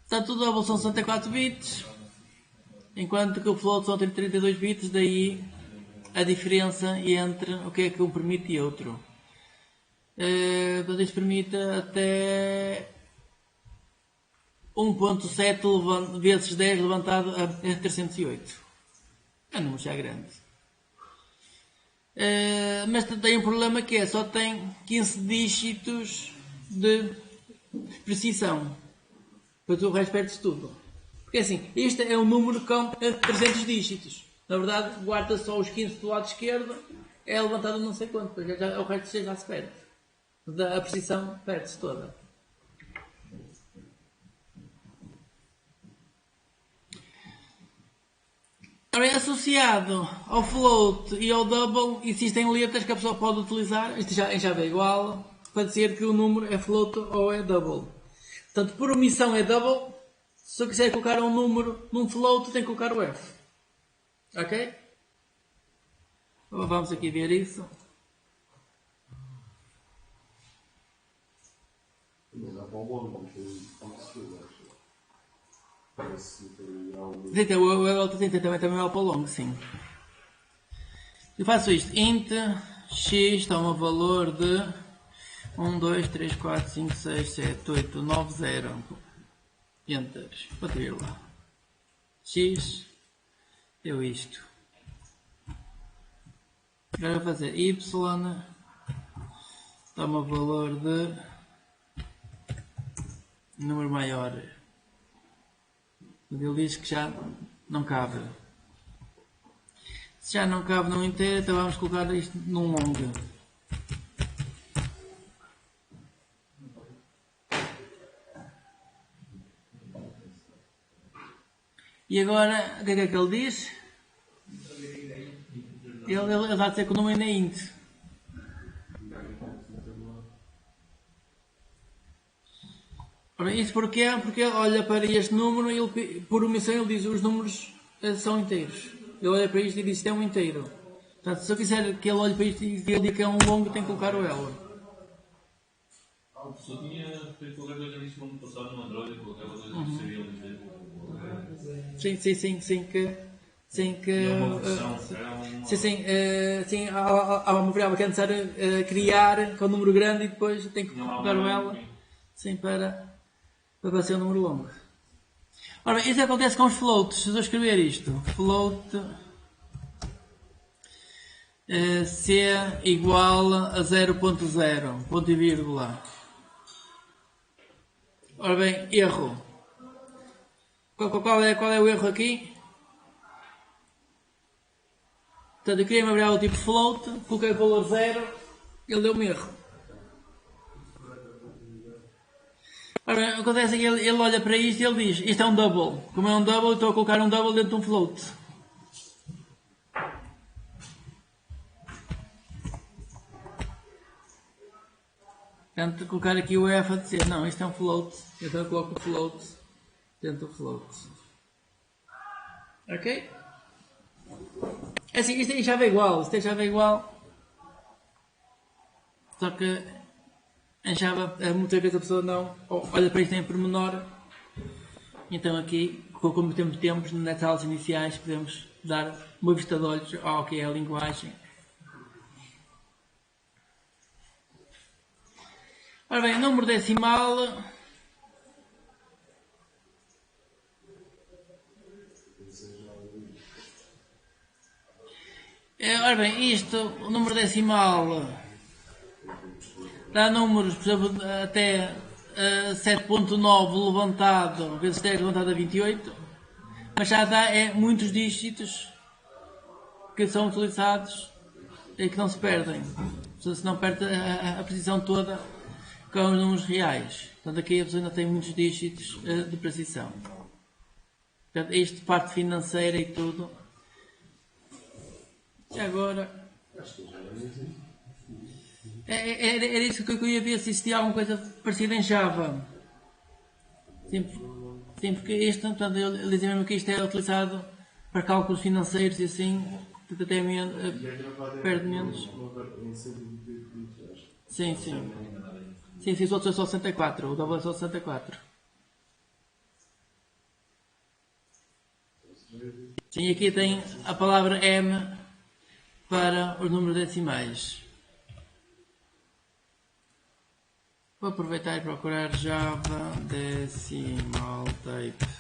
Portanto, o double são 64 bits, enquanto que o float são 32 bits, daí a diferença entre o que é que um permite e outro. Portanto, isto permite até 1.7 vezes 10 levantado a 308. É um número já grande. Mas tem um problema que é, só tem 15 dígitos de precisão. Depois o resto perde-se tudo. Porque assim, este é um número com 300 dígitos. Na verdade, guarda só os 15 do lado esquerdo, é levantado não sei quanto, depois o resto já se perde. A precisão perde-se toda. Ora, associado ao float e ao double, existem letras que a pessoa pode utilizar, isto já é igual, para dizer que o número é float ou é double. Portanto, por omissão é double, se eu quiser colocar um número num float, tenho que colocar o F. Ok? Vamos aqui ver isso. Mas há para o longo, não tem que parece que também é para o longo, sim. Eu faço isto. Int x toma o valor de 1, 2, 3, 4, 5, 6, 7, 8, 9, 0. Enter. Ponto vírgula. X deu isto. Agora vou fazer y toma o valor de número maior. Ele diz que já não cabe. Se já não cabe num inteiro, então vamos colocar isto num long. E agora, o que é que ele diz? Ele vai dizer que o número ainda é int. Ora, isso porquê? Porque ele olha para este número e ele, por omissão ele diz que os números são inteiros. Ele olha para isto e diz que é um inteiro. Portanto, se eu quiser que ele olhe para isto e ele diga que é um longo, tem que colocar o L. A pessoa tinha feito qualquer coisa disso no ano passado no Android e colocava coisas que seriam inteiros. Sim, há uma variável que é necessário criar com o número grande e depois tem que colocar o L. Sim, para ser um número longo. Ora, isso acontece com os floats. Se eu escrever isto, float C igual a 0.0, ponto e vírgula. Ora bem, erro. Qual é o erro aqui? Portanto, eu criei uma variável tipo float, coloquei o valor 0, ele deu-me erro. Ora, acontece que ele olha para isto e ele diz, isto é um double. Como é um double, estou a colocar um double dentro de um float. Portanto, colocar aqui o F a dizer, não, isto é um float. Então eu coloco o float dentro do float. Ok? Assim, isto em Java é igual. Isto em Java é igual. Só que em Java, muitas vezes a pessoa não olha para isto em pormenor. Então aqui, como temos tempos nas aulas iniciais, podemos dar uma vista de olhos ao que é a linguagem. Ora bem, número decimal. Ora bem, o número decimal dá números, por exemplo, até 7.9 levantado, vezes 10 levantado a 28, mas já dá muitos dígitos que são utilizados e que não se perdem. Se não perde a precisão toda com os números reais. Portanto, aqui a pessoa ainda tem muitos dígitos de precisão. Portanto, isto, parte financeira e tudo. E agora... Era isso que eu ia ver se existia alguma coisa parecida em Java. Sim, porque isto, portanto, ele dizia mesmo que isto é utilizado para cálculos financeiros e assim, até E é gravado perde menos. em 128 bits, acho. Sim, sim. Sim, os outros é só 64, o double é só 64. Sim, aqui tem a palavra M para os números decimais. Vou aproveitar e procurar Java Decimal Type.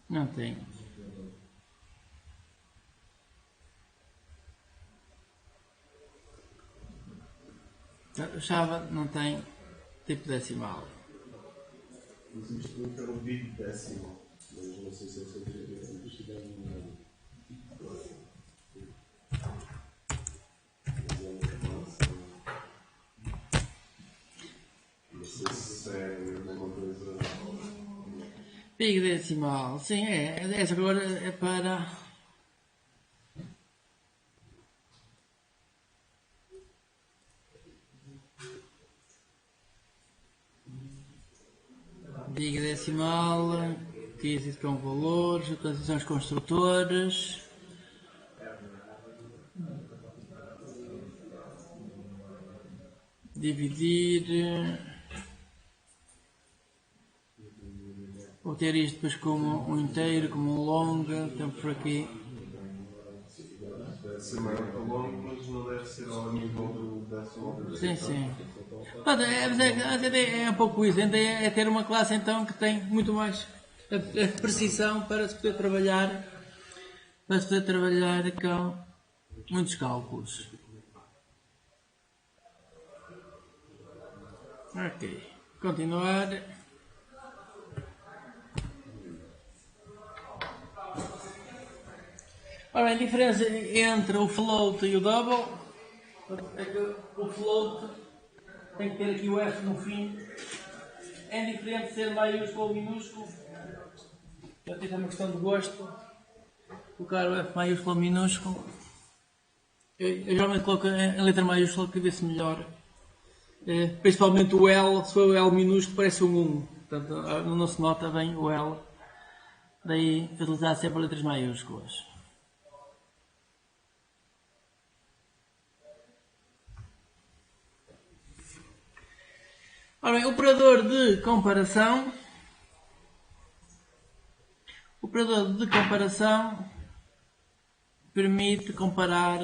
Não tem. Java não tem tipo decimal. Existe muito era um big decimal, mas não sei se é 128 bits, se não sei se é alguma coisa. Big decimal, sim, essa agora é para. Big decimal, que existe com valores, atualizações construtores. Dividir. Vou ter isto depois como um inteiro, como um long, temos por aqui. Deve ser maior que o longo, mas não deve ser ao nível do decimal. Sim, sim. Mas é um pouco isso, é ter uma classe então que tem muito mais precisão para se poder trabalhar com muitos cálculos. Ok, continuar. Ora bem, a diferença entre o float e o double é que o float tem que ter aqui o F no fim. É diferente de ser maiúsculo ou minúsculo. Já tive uma questão de gosto. Colocar o F maiúsculo ou minúsculo. Eu geralmente coloco em letra maiúscula que vê-se melhor. Principalmente o L, se for o L minúsculo parece um 1. Portanto, não se nota bem o L. Daí utilizar sempre letras maiúsculas. Ora bem, operador de comparação. O operador de comparação permite comparar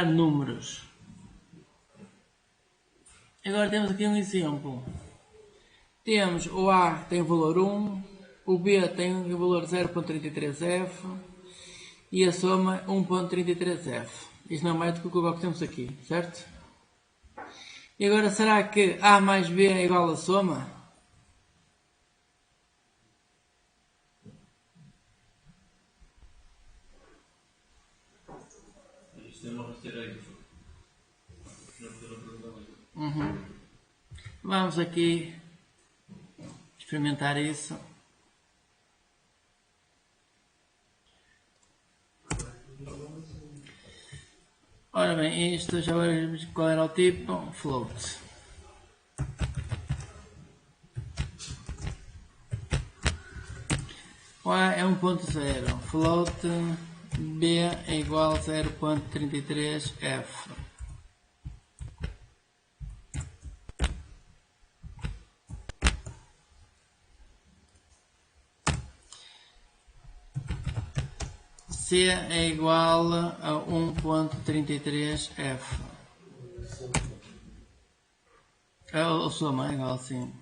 números. Agora temos aqui um exemplo. Temos o A tem o valor 1, o B tem o valor 0.33F e a soma 1.33F. Isto não é mais do que o que temos aqui, certo? E agora será que A mais B é igual a soma? Isto é uma rasteira. Vamos aqui experimentar isso. Ora bem, isto já vimos qual era o tipo, float. O A é 1.0, float B é igual a 0.33F. C é igual a 1.33F. A soma é igual assim.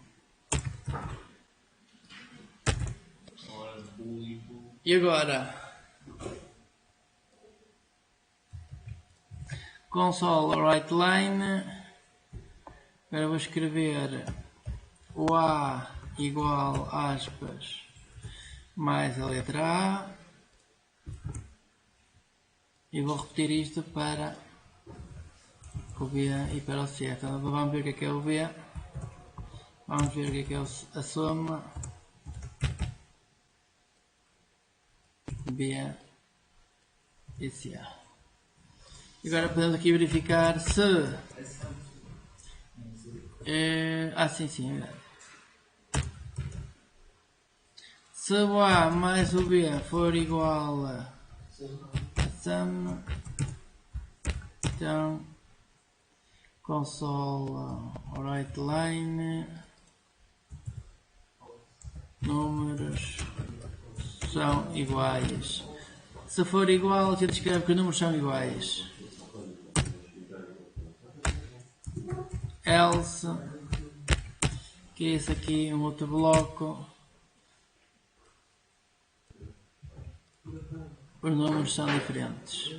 E agora? Console write line. Agora vou escrever o A igual aspas mais a letra A. E vou repetir isto para o B e para o C. Então vamos ver o que é o B. Vamos ver o que é a soma. B e C. Agora podemos aqui verificar se... sim, é verdade. Se o A mais o B for igual a sum, então console write line números são iguais. Se for igual, a gente escreve que os números são iguais. Else, que é isso aqui, um outro bloco. Os números são diferentes.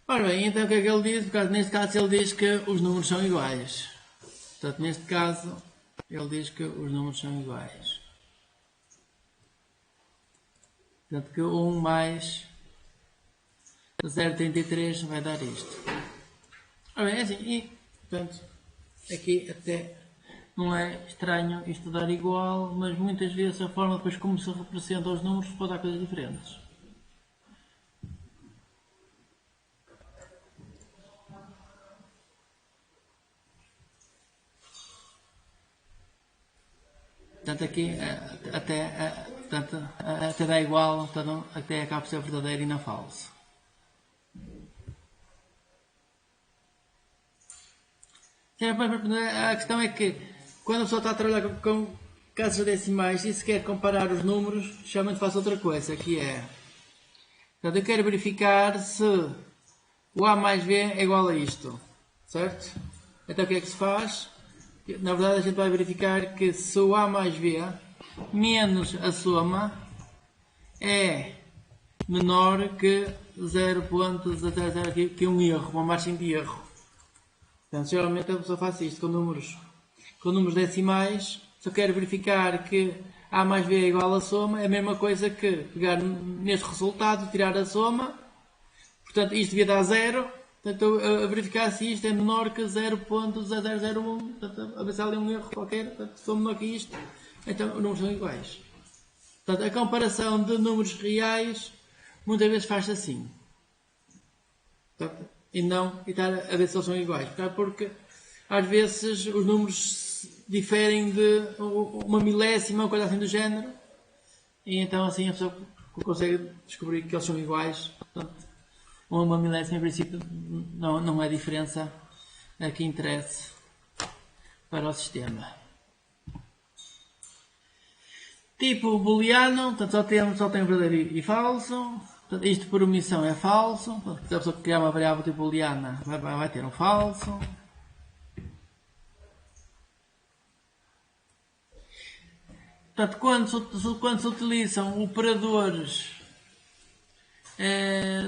Ora bem, então o que é que ele diz? Porque neste caso ele diz que os números são iguais. Portanto, neste caso, ele diz que os números são iguais. Portanto, que 1 mais 0,33 vai dar isto. Ora bem, é assim, e, portanto, aqui até não é estranho isto dar igual, mas muitas vezes a forma depois como se representam os números pode dar coisas diferentes. Portanto, aqui até dá igual, portanto, até acaba por ser verdadeiro e não falso. A questão é que quando a pessoa está a trabalhar com casas decimais e se quer comparar os números, geralmente faz outra coisa, que é... Portanto, eu quero verificar se o A mais B é igual a isto, certo? Então o que é que se faz? Na verdade a gente vai verificar que se o A mais B menos a soma é menor que 0.00, que é um erro, uma margem de erro. Portanto, geralmente a pessoa faz isto com números decimais. Se eu quero verificar que A mais B é igual a soma, é a mesma coisa que pegar neste resultado, tirar a soma. Portanto, isto devia dar 0. Portanto, a verificar se isto é menor que 0.0001. Portanto, a ver se há ali um erro qualquer. Portanto, se for menor que isto, então os números são iguais. Portanto, a comparação de números reais muitas vezes faz-se assim. Portanto, e estar a ver se eles são iguais. Porque às vezes os números diferem de uma milésima, uma coisa assim do género. E então assim a pessoa consegue descobrir que eles são iguais. Portanto, uma milésima, em princípio, não é diferença que interesse para o sistema. Tipo booleano, portanto, só tem verdadeiro e falso. Portanto, isto por omissão é falso. Portanto, se a pessoa criar uma variável tipo booleana, vai ter um falso. Portanto, quando se utilizam operadores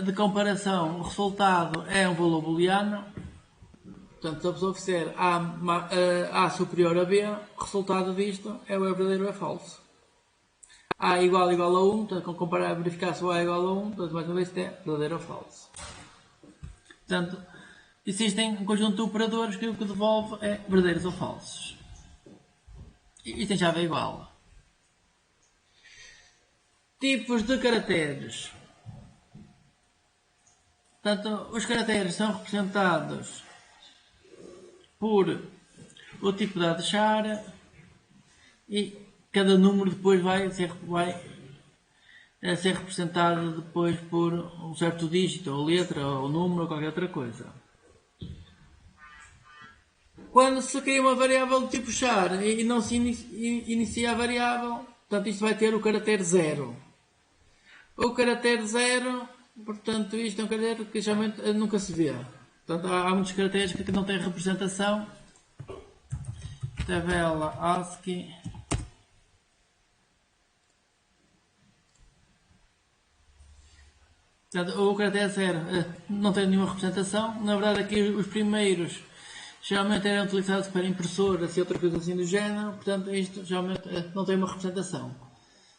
de comparação, o resultado é um valor booleano. Portanto, se a pessoa fizer A superior a B, o resultado disto é o verdadeiro ou é falso. A igual a 1, portanto, comparar, verificar se o A é igual a 1, portanto, mais uma vez isto é verdadeiro ou falso. Portanto, existem um conjunto de operadores que o que devolve é verdadeiros ou falsos. E tem chave igual. Tipos de caracteres. Portanto, os caracteres são representados por o tipo de a deixar e cada número depois vai ser representado depois por um certo dígito, ou letra, ou número, ou qualquer outra coisa. Quando se cria uma variável do tipo char e não se inicia a variável, portanto isto vai ter o caractere 0. O caractere 0, portanto isto é um caractere que geralmente nunca se vê. Portanto há muitos caracteres que não têm representação. Tabela ASCII. Portanto, o caractere 0 não tem nenhuma representação. Na verdade aqui os primeiros geralmente eram utilizados para impressoras e outra coisa assim do género. Portanto isto geralmente não tem uma representação.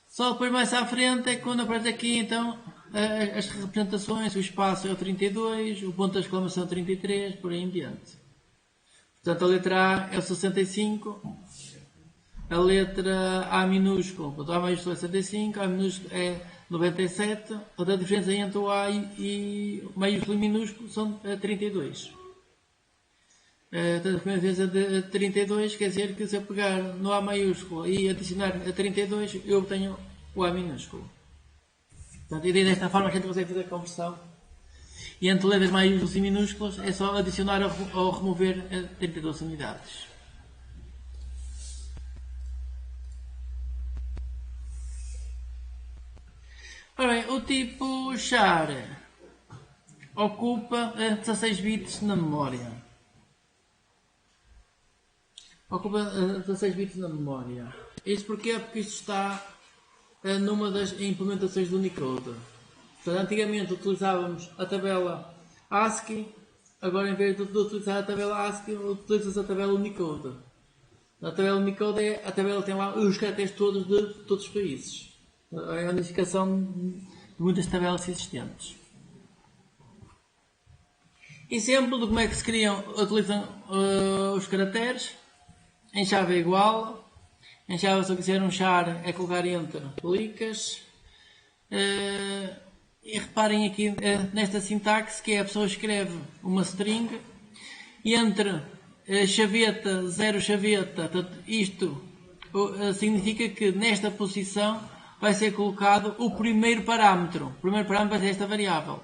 Só depois mais à frente é quando aparece aqui então as representações, o espaço é o 32, o ponto de exclamação é o 33, por aí em diante. Portanto, a letra A é o 65, a letra A minúsculo, portanto, A maiúsculo é 65, A minúsculo é 97, portanto, a diferença entre o A e maiúsculo e minúsculo são 32. Portanto, a primeira diferença de 32 quer dizer que se eu pegar no A maiúsculo e adicionar a 32, eu obtenho o A minúsculo. Portanto, e desta forma a gente consegue fazer a conversão. E entre letras maiúsculas e minúsculas é só adicionar ou remover 32 unidades. Ora bem, o tipo char ocupa 16 bits na memória. Ocupa 16 bits na memória. Isto porquê? Porque isto está numa das implementações do Unicode. Portanto, antigamente utilizávamos a tabela ASCII, agora em vez de utilizar a tabela ASCII, utiliza-se a tabela Unicode. A tabela Unicode é a tabela que tem lá os caracteres todos de todos os países. É a unificação de muitas tabelas existentes. Exemplo de como é que se utilizam os caracteres. Em Java é igual. Em Java, se eu quiser um char, é colocar enter, clicas. E reparem aqui nesta sintaxe que é a pessoa escreve uma string e entre chaveta, 0 chaveta, portanto, isto significa que nesta posição vai ser colocado o primeiro parâmetro. O primeiro parâmetro vai ser esta variável.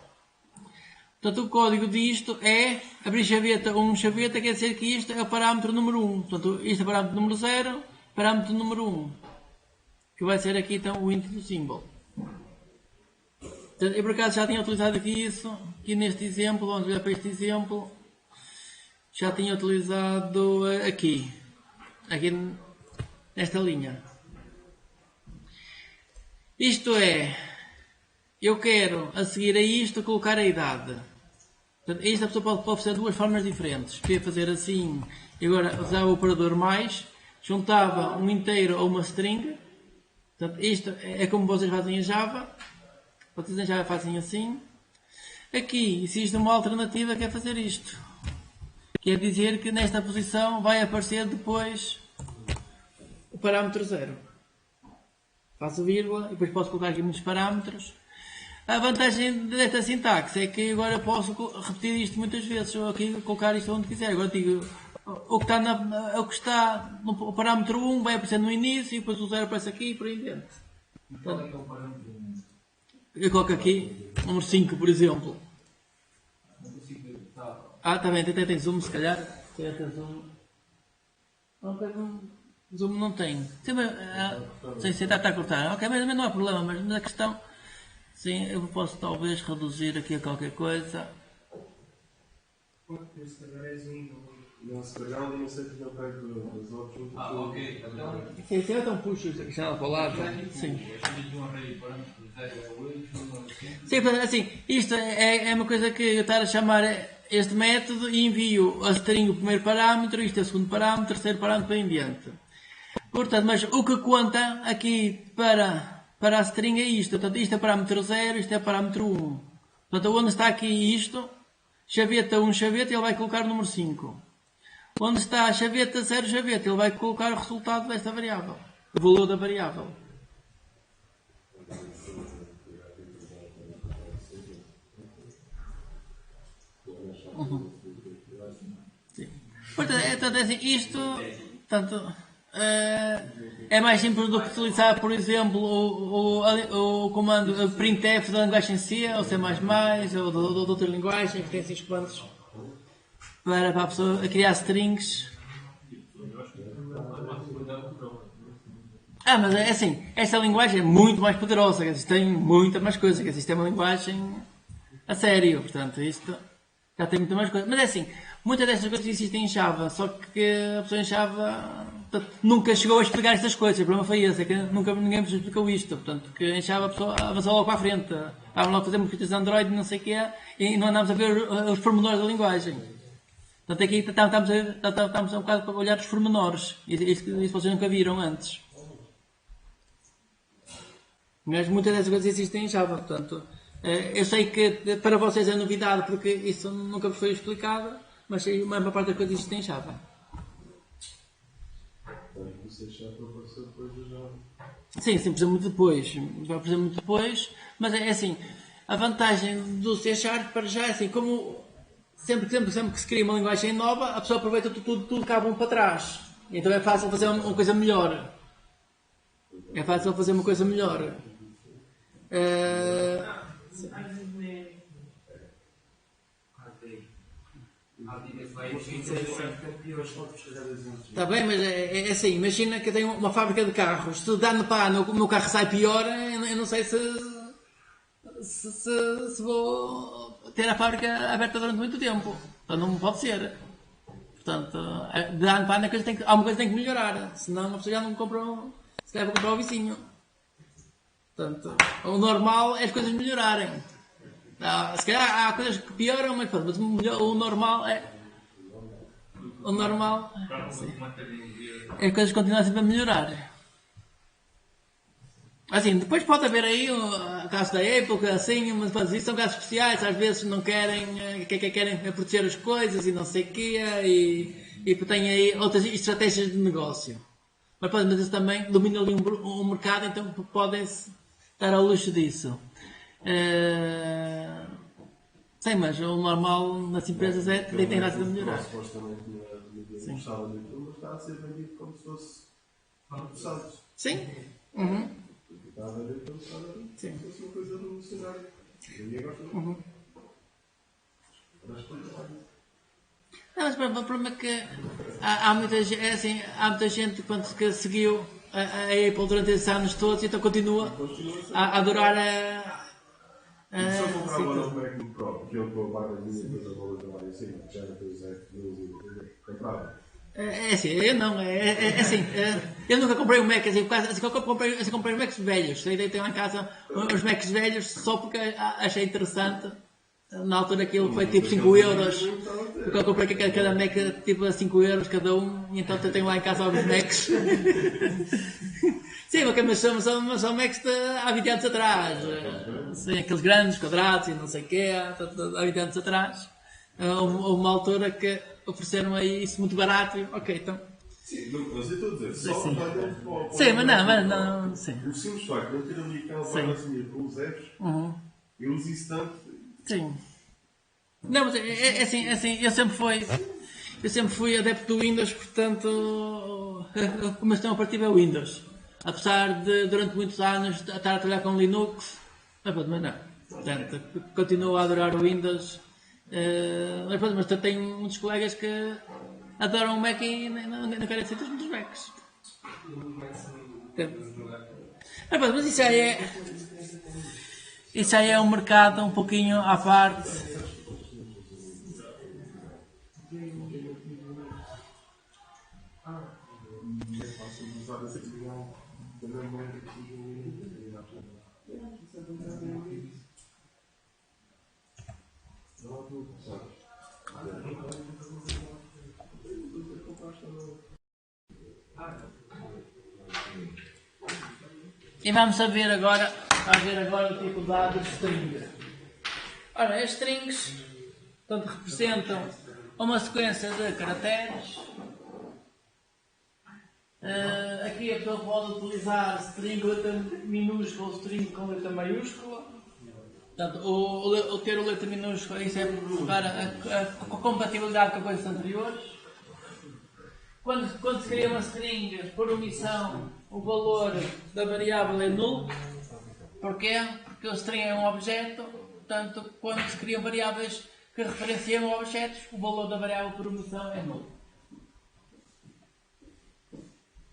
Portanto, o código disto é abrir chaveta 1 chaveta, quer dizer que isto é o parâmetro número 1. Portanto, isto é o parâmetro número 0, parâmetro número 1. Que vai ser aqui então o int do símbolo. Eu por acaso já tinha utilizado aqui isso, aqui neste exemplo, vamos ver para este exemplo, já tinha utilizado aqui nesta linha. Isto é, eu quero a seguir a isto colocar a idade. Portanto, isto a pessoa pode fazer de duas formas diferentes. Podia fazer assim, e agora usava o operador mais, juntava um inteiro a uma string. Portanto, isto é como vocês fazem em Java. Vocês em Java fazem assim. Aqui existe uma alternativa que é fazer isto. Quer dizer que nesta posição vai aparecer depois o parâmetro 0. Faço vírgula e depois posso colocar aqui muitos parâmetros. A vantagem desta sintaxe é que agora posso repetir isto muitas vezes. Ou aqui colocar isto onde quiser. Agora digo, o que está no parâmetro 1 vai aparecer no início e depois o 0 aparece aqui e por aí dentro. Qual é que é o parâmetro 1? Eu coloco aqui, número 5, por exemplo. Não consigo ver. Também, tem zoom, se calhar. Tem zoom. Zoom não tem. Sim, está a cortar. Ok, mas não há problema, mas a questão... Sim, eu posso talvez reduzir aqui a qualquer coisa. Este agora é zoom. Não, se pegar ali, não sei se não pego as outras. Ok. Sim, se eu então puxo isto aqui para o lado. Sim. Sim, assim, isto é uma coisa que eu estar a chamar este método e envio a string o primeiro parâmetro, isto é o segundo parâmetro, terceiro parâmetro para em diante. Portanto, mas o que conta aqui para a string é isto. Portanto, isto é parâmetro 0, isto é parâmetro 1. Portanto, onde está aqui isto, chaveta 1 chaveta, ele vai colocar o número 5. Onde está a chaveta 0 chaveta, ele vai colocar o resultado desta variável. O valor da variável. Sim. Portanto, assim, isto é mais simples do que utilizar, por exemplo, o comando printf da linguagem C, ou C++, ou de outra linguagem que tem 6 comandos para a pessoa criar strings. Mas é assim, esta linguagem é muito mais poderosa, que tem muita mais coisa, que isto é uma linguagem a sério, portanto, isto já tem muita mais coisa. Mas é assim, muitas destas coisas existem em Java, só que a pessoa em Java nunca chegou a explicar estas coisas. O problema foi esse, é que nunca ninguém nos explicou isto. Portanto, que em Java a pessoa avançou logo para a frente. Vamos logo fazer mosquitas de Android e não sei o que é, e não andamos a ver os pormenores da linguagem. Portanto, aqui estamos um bocado para olhar os pormenores. Isso vocês nunca viram antes. Mas muitas dessas coisas existem em Java, portanto, Eu sei que para vocês é novidade porque isso nunca vos foi explicado, mas a maior parte das coisas isto tem Java. Portanto, o C# apareceu depois do Java. Sim, sempre muito depois. Vai aparecer muito depois, mas é assim, a vantagem do C# para já é assim, como sempre que se cria uma linguagem nova, a pessoa aproveita tudo que há bom para trás. Então é fácil fazer uma coisa melhor. É fácil fazer uma coisa melhor. Está bem, mas é assim, imagina que eu tenho uma fábrica de carros, se dá-me pá, o meu carro sai pior, eu não sei se vou ter a fábrica aberta durante muito tempo. Então não pode ser. Portanto, dá-me pá, alguma coisa tem que melhorar, senão uma pessoa já não compra, se calhar vou comprar o vizinho. Portanto, o normal é as coisas melhorarem. Se calhar há coisas que pioram, mas o normal é. O normal é as coisas continuam sempre a melhorar. Assim, depois pode haver aí casos da Apple, assim, mas isso são casos especiais, às vezes não querem, querem proteger as coisas e não sei o quê, e têm aí outras estratégias de negócio. Mas isso também domina ali um mercado, então podem-se dar ao luxo disso. Sim, mas o normal nas empresas é que tem graça de melhorar. Supostamente não gostava do YouTube, mas está a ser vendido como se fosse processados. Sim. Uhum. Está a vender como se fosse uma coisa revolucionária. E agora Não, mas o problema é que há muita gente que seguiu a Apple durante esses anos todos e então continua a adorar se eu comprar agora um MacBook Pro, que eu estou a pagar a minha coisa de valor de trabalho assim, que já não tem os F12 e comprava. É assim, eu não, assim, eu nunca comprei um Mac, assim, comprei Macs velhos, tenho lá em casa uns Macs velhos só porque achei interessante. Na altura aquilo foi tipo 5 euros, porque eu comprei cada Mac tipo a 5 euros cada um, e então eu tenho lá em casa alguns Macs. Sim, mas são Macs há 20 anos atrás. Sim, aqueles grandes quadrados e não sei o quê, há 20 anos atrás. Houve uma altura que ofereceram aí isso muito barato e ok, então. Sim, mas eu estou a dizer, só Sim. para Sim, mas não, sim. O simples facto de não ter ali aquela barrazinha com os Fs, eu uso isso tanto. Sim. Não, mas é assim, eu sempre fui adepto do Windows, portanto, o meu sistema operativo é o Windows. Apesar de, durante muitos anos, estar a trabalhar com Linux, mas não. Portanto, continuo a adorar o Windows. Mas tenho muitos colegas que adoram o Mac e não querem ser muitos Macs. Mas isso aí é um mercado um pouquinho à parte. E vamos ver agora o tipo de string. Ora, as strings portanto, representam uma sequência de caracteres. Aqui a pessoa pode utilizar string com letra minúscula ou string com letra maiúscula. Portanto, o ter o letra minúscula isso é para a compatibilidade com coisas anteriores. Quando se cria uma string, por omissão, o valor da variável é nulo. Porquê? Porque o string é um objeto, portanto, quando se criam variáveis que referenciam objetos, o valor da variável por omissão é nulo.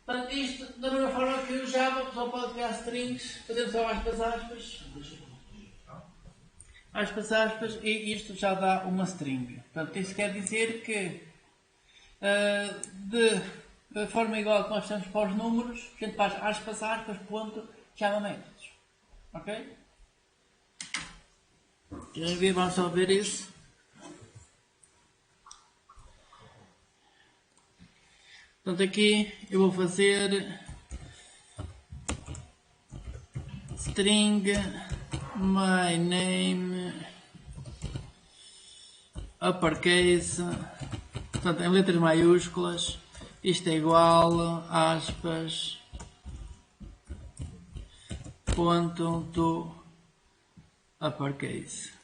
Portanto, isto, da mesma forma que o Java, a pessoa pode criar strings, fazendo só aspas, aspas, e isto já dá uma string. Portanto, isso quer dizer que de forma igual que nós estamos para os números, a gente faz aspas, ponto, chama métodos. Ok? Vamos só ver isso. Portanto, aqui eu vou fazer string my name, uppercase, portanto, em letras maiúsculas, isto é igual, aspas, ponto to uppercase.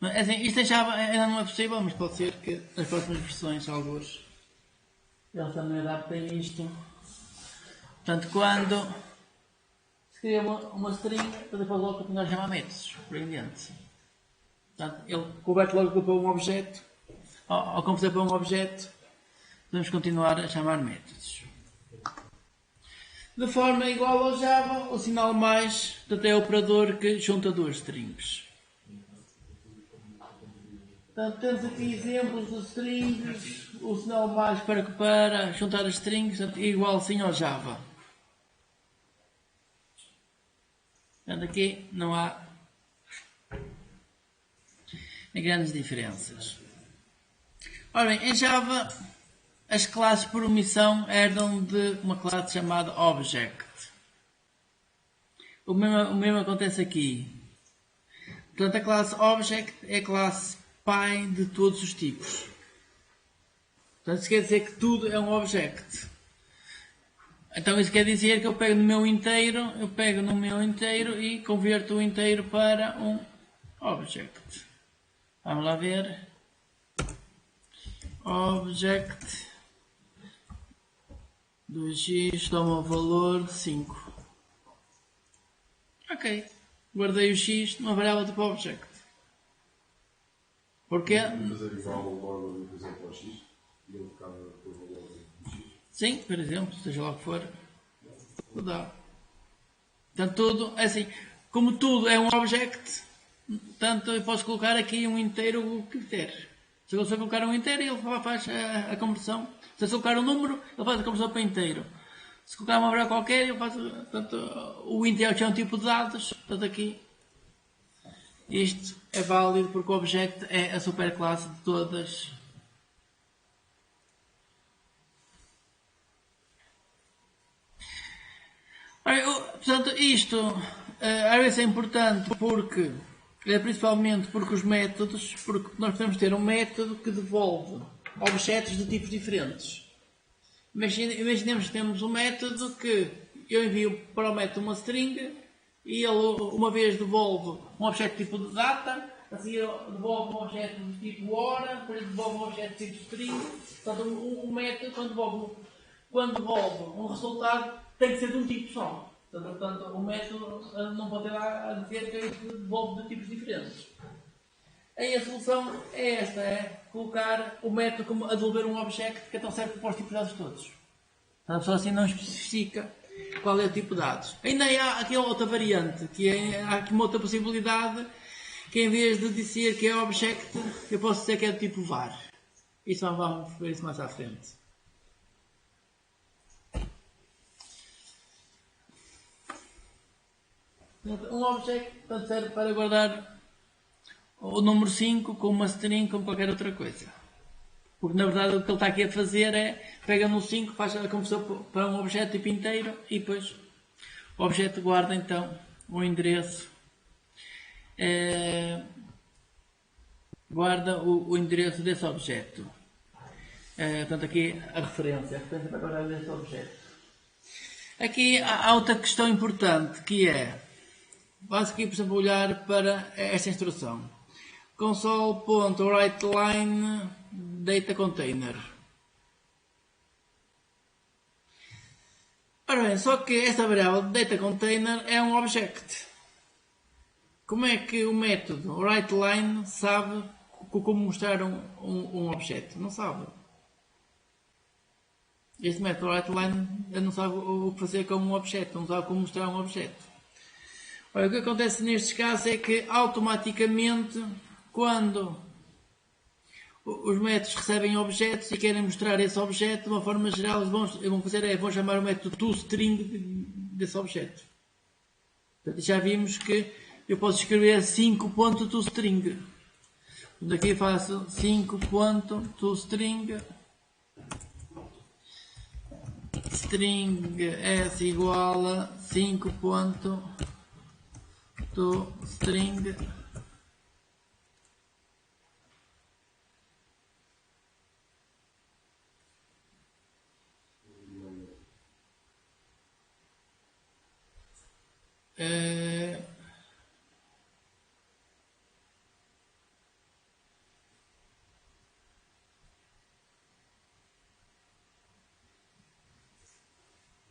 Assim, isto em Java ainda não é possível, mas pode ser que nas próximas versões, alguns, eles também adaptem isto. Portanto, quando se cria uma string, depois logo continuar a chamar métodos, por aí em diante. Portanto, ele converte logo para um objeto, ao converter para um objeto, podemos continuar a chamar métodos. De forma igual ao Java, o sinal mais, portanto, é o operador que junta duas strings. Portanto, temos aqui exemplos de strings, o sinal mais para juntar as strings, portanto, igual sim ao Java. Portanto, aqui não há grandes diferenças. Ora bem, em Java, as classes por omissão herdam de uma classe chamada Object. O mesmo acontece aqui. Portanto, a classe Object é a classe pai de todos os tipos. Portanto, isso quer dizer que tudo é um Object. Então isso quer dizer que eu pego no meu inteiro e converto o inteiro para um Object. Vamos lá ver. Object 2x toma o valor de 5. Ok. Guardei o x numa variável tipo Object. Porquê? Fazer igual ao valor, por exemplo, ao x e ele ficava com o valor do x. Sim, por exemplo, seja lá o que for. Dá. Portanto, tudo, assim, como tudo é um Object, portanto, eu posso colocar aqui um inteiro o que quiser. Se eu colocar um inteiro, ele faz a conversão. Se eu colocar um número, ele faz a conversão para inteiro. Se colocar uma variável qualquer, ele faz, portanto, o inteiro é um tipo de dados, portanto aqui. Isto é válido porque o Object é a superclasse de todas. Portanto, isto às vezes é importante porque, principalmente porque os métodos, porque nós podemos ter um método que devolve objetos de tipos diferentes. Imaginemos que temos um método que eu envio para o método uma string e ele uma vez devolve um objeto tipo de data, assim devolve um objeto de tipo hora, depois devolve um objeto de tipo string. Portanto, um método quando devolve um resultado tem que ser de um tipo só. Portanto, o método não pode ter a dizer que devolve de tipos diferentes. Aí a solução é esta, é colocar o método como a devolver um objeto que então serve para os tipos de dados todos. Portanto, só assim não especifica qual é o tipo de dados. Ainda há aqui outra variante, há aqui uma outra possibilidade, que em vez de dizer que é object, eu posso dizer que é do tipo var. Isso vamos ver isso mais à frente. Um object serve para guardar o número 5 com uma string como qualquer outra coisa. Porque na verdade o que ele está aqui a fazer é pega no 5, faz a conversão para um objeto tipo inteiro e depois o objeto guarda então o endereço. Guarda o endereço desse objeto. Portanto aqui a referência para guardar desse objeto. Aqui há outra questão importante que é, vamos aqui por exemplo olhar para esta instrução. Console.writeLine data container. Ora bem, só que esta variável data container é um object. Como é que o método writeLine sabe como mostrar um objeto? Não sabe. Este método writeLine não sabe o que fazer com um objeto, não sabe como mostrar um objeto. Olha, o que acontece nestes casos é que automaticamente, quando os métodos recebem objetos e querem mostrar esse objeto, de uma forma geral, vão chamar o método toString desse objeto. Portanto, já vimos que eu posso escrever 5.toString. Daqui faço 5.toString string s igual a 5 ponto to string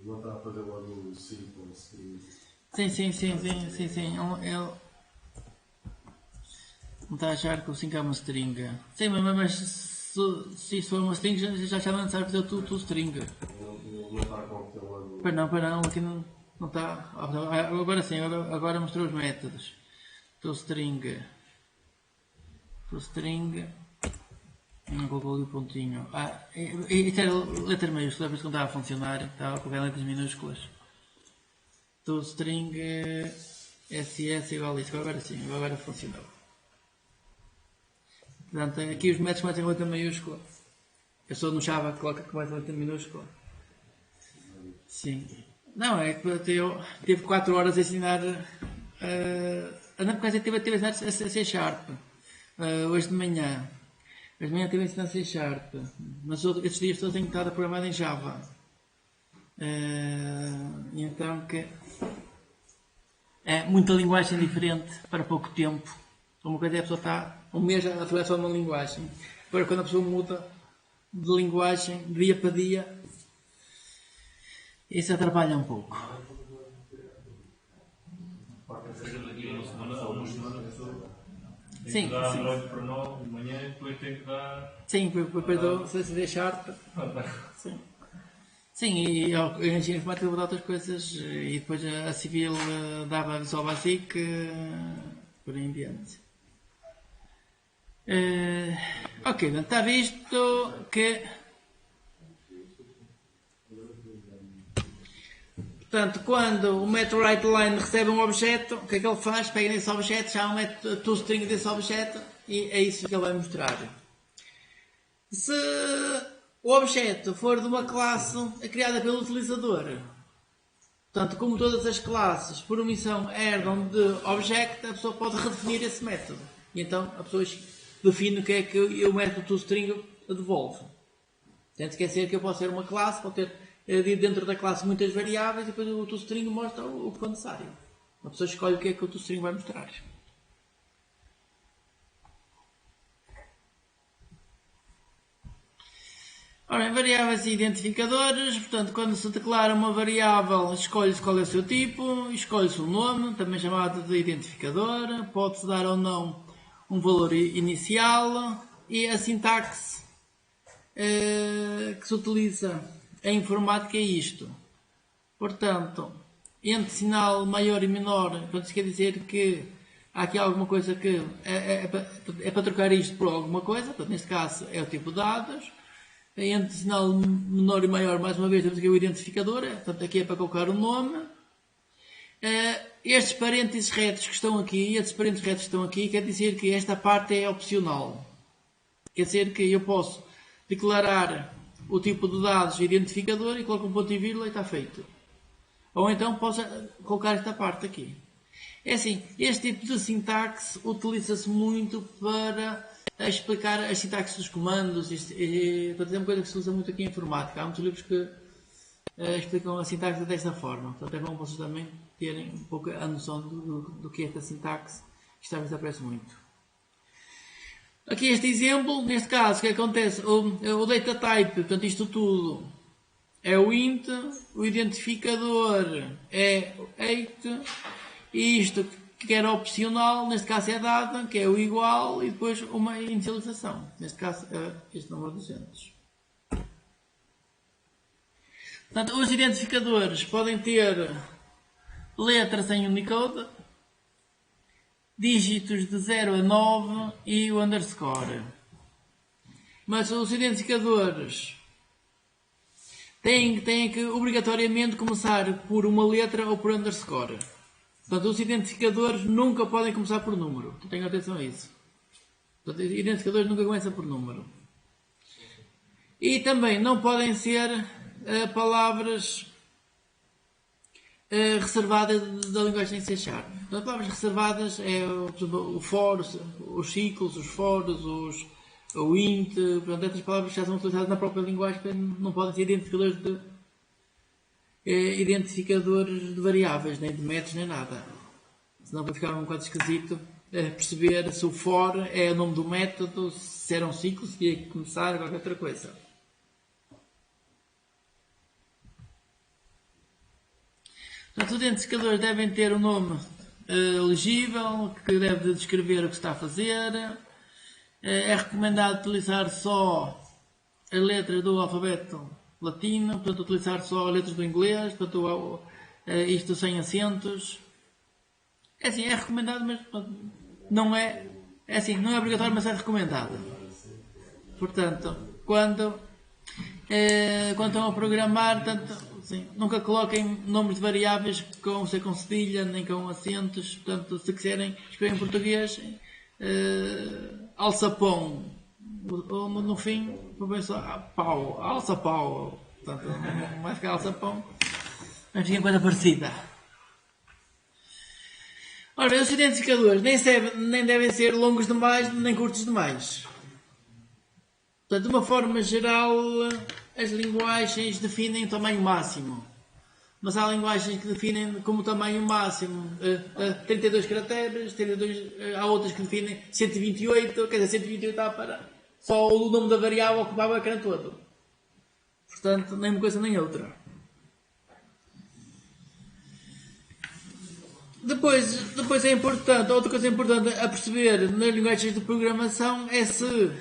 Não está a fazer logo 5 ou 5. Sim. Ele não está a achar que o 5 é uma string. Sim, mas se isso for uma string, já não sabe fazer tudo string. Não está a converter logo. Pois não, aqui não está. Agora sim, agora mostrou os métodos. toString. Não colocou ali o pontinho. Isto era letra maiúscula, por isso que não estava a funcionar. Estava a colocar letras minúsculas. toString SS igual a isso. Agora sim, agora funcionou. Portanto, aqui os métodos começam com letra maiúscula. Eu sou no Java que coloca com mais letra minúscula. Sim. Não, é que eu tive 4 horas a ensinar. Não, porque eu tive a ensinar a C#. Hoje de manhã. Hoje de manhã tive a ensinar C#. Mas estes dias todos tenho estado a programar em Java. E então que. É muita linguagem diferente para pouco tempo. Uma coisa é a pessoa está um mês a trabalhar só numa linguagem. Agora, quando a pessoa muda de linguagem, de dia para dia, isso atrapalha um pouco. Daqui a uma semana ou 2 semanas, a pessoa tem Sim, que dar sim. 8 para 9 de manhã e depois tem que dar. Sim, depois do C#. Sim. Sim, e a engenharia informática vou dar outras coisas e depois a civil dava Visual Basic por aí em diante. Ok, então está visto que. Portanto, quando o MetWriteLine recebe um objeto, o que é que ele faz? Pega nesse objeto, chama o toString desse objeto e é isso que ele vai mostrar. Se o objeto for de uma classe criada pelo utilizador, portanto, como todas as classes por omissão herdam de object, a pessoa pode redefinir esse método. E então a pessoa define o que é que o método toString devolve. Sem esquecer que eu posso ter uma classe, pode ter dentro da classe muitas variáveis e depois o toString mostra o que for necessário. A pessoa escolhe o que é que o toString vai mostrar. Ora, variáveis e identificadores, portanto, quando se declara uma variável, escolhe-se qual é o seu tipo, escolhe-se o nome, também chamado de identificador, pode-se dar ou não um valor inicial e a sintaxe que se utiliza em informática é isto. Portanto, entre sinal maior e menor, portanto, isso quer dizer que há aqui alguma coisa que é para trocar isto por alguma coisa, portanto, neste caso é o tipo de dados. Entre sinal menor e maior, mais uma vez, temos aqui o identificador, portanto aqui é para colocar o nome. Estes parênteses retos que estão aqui, quer dizer que esta parte é opcional. Quer dizer que eu posso declarar o tipo de dados identificador e coloco um ponto e vírgula e está feito. Ou então posso colocar esta parte aqui. É assim, este tipo de sintaxe utiliza-se muito para explicar as sintaxes dos comandos. Portanto, é uma coisa que se usa muito aqui em informática. Há muitos livros que explicam a sintaxe desta forma. Portanto, é bom vocês também terem um pouco a noção do que é esta sintaxe. Isto às vezes aparece muito. Aqui este exemplo, neste caso, o que acontece? O data type, portanto, isto tudo é o int, o identificador é o 8, e isto que era opcional, neste caso é data, que é o igual, e depois uma inicialização. Neste caso é este número 200. Portanto, os identificadores podem ter letras em Unicode, dígitos de 0 a 9 e o underscore. Mas os identificadores têm que obrigatoriamente começar por uma letra ou por underscore. Portanto, os identificadores nunca podem começar por número. Tenham atenção a isso. Portanto, identificadores nunca começam por número. E também não podem ser palavras reservadas da linguagem C Sharp. As palavras reservadas é por exemplo, o for, os ciclos, os fores, o int, portanto, estas palavras já são utilizadas na própria linguagem, não podem ser identificadores de variáveis, nem de métodos, nem nada. Senão vai ficar um bocado esquisito perceber se o for é o nome do método, se era um ciclo, se tinha que começar, qualquer outra coisa. Portanto, os identificadores devem ter um nome legível, que deve descrever o que se está a fazer. É recomendado utilizar só as letras do alfabeto latino, portanto, utilizar só as letras do inglês, portanto, isto sem acentos. É assim, é recomendado, mas não é assim, não é obrigatório, mas é recomendado. Portanto, quando estão a programar, tanto, assim, nunca coloquem nomes de variáveis com cedilha nem com acentos. Portanto, se quiserem escrever em português, alçapão, ou no fim, vou pensar, pau, alçapau. Portanto, não vai ficar alçapão, mas fica coisa parecida. Ora, os identificadores nem devem ser longos demais, nem curtos demais. Portanto, de uma forma geral, as linguagens definem o tamanho máximo. Mas há linguagens que definem como tamanho máximo 32 caracteres, há outras que definem 128, quer dizer, 128 está para só o nome da variável ocupava o ecrã todo. Portanto, nem uma coisa nem outra. Depois é importante, outra coisa importante a perceber nas linguagens de programação é se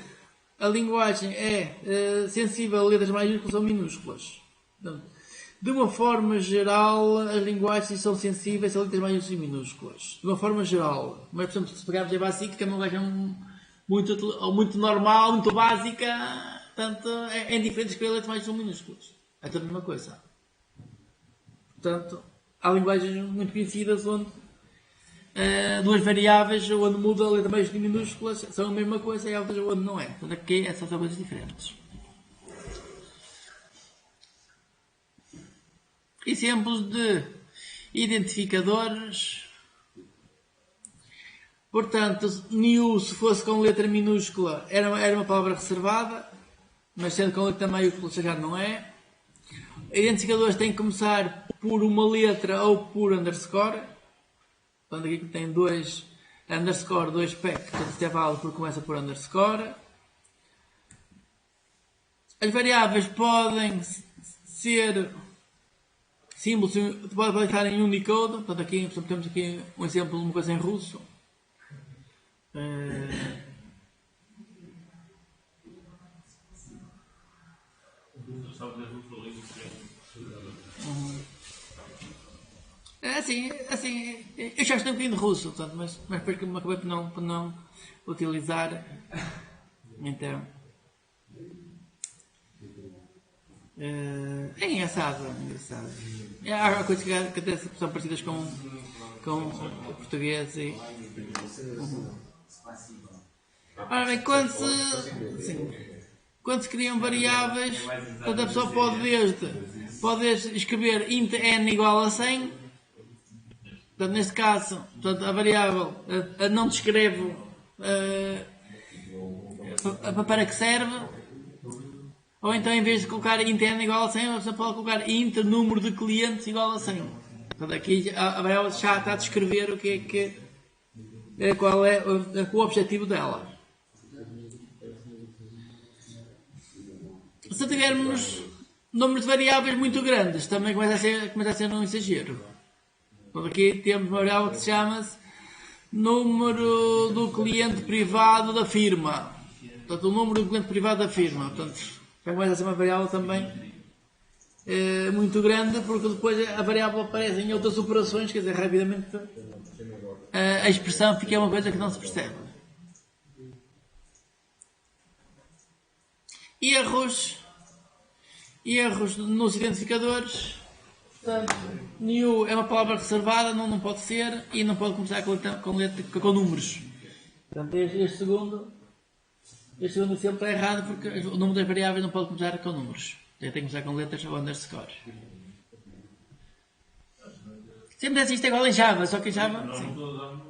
a linguagem é sensível a letras maiúsculas ou minúsculas. Portanto, de uma forma geral, as linguagens são sensíveis a letras maiúsculas e minúsculas. De uma forma geral. Mas, por exemplo, se pegarmos a básica, que é uma linguagem muito normal, muito básica, portanto, é indiferente escolher letras maiúsculas ou minúsculas. É a mesma coisa. Portanto, há linguagens muito conhecidas onde duas variáveis onde muda a letra maiúscula e minúsculas são a mesma coisa e há outras onde não é. Portanto, aqui essas são coisas diferentes. Exemplos de identificadores. Portanto, new, se fosse com letra minúscula, era uma palavra reservada, mas sendo com letra maiúscula já não é. Identificadores têm que começar por uma letra ou por underscore. Portanto, aqui tem dois underscore, dois pack, portanto isto é válido porque começa por underscore. As variáveis podem ser símbolos, podem estar em Unicode. Portanto, aqui temos aqui um exemplo de uma coisa em russo. Assim, eu já estou um bocadinho de russo, portanto, mas depois que me acabei por não utilizar. Então, é engraçado. Há coisas que até são parecidas com o português e... Ora bem, quando se criam variáveis, portanto, a pessoa pode escrever int n igual a 100. Portanto, neste caso, portanto, a variável não descreve para que serve. Ou então, em vez de colocar int n igual a 100, você pode colocar int número de clientes igual a 100. Portanto, aqui a variável já está a descrever qual é o objetivo dela. Se tivermos números de variáveis muito grandes, também começa a ser um exagero. Então, aqui temos uma variável que se chama número do cliente privado da firma. Portanto, o número do cliente privado da firma. Portanto, já começa a ser uma variável também muito grande, porque depois a variável aparece em outras operações, quer dizer, rapidamente a expressão fica uma coisa que não se percebe. Erros nos identificadores. Portanto, new é uma palavra reservada, não pode ser, e não pode começar com números. Portanto, este segundo exemplo está errado porque o número das variáveis não pode começar com números. Já tem que começar com letras ou underscore. Sempre assim, isto é igual em Java, só que em Java... Não, Sim. não estou a dar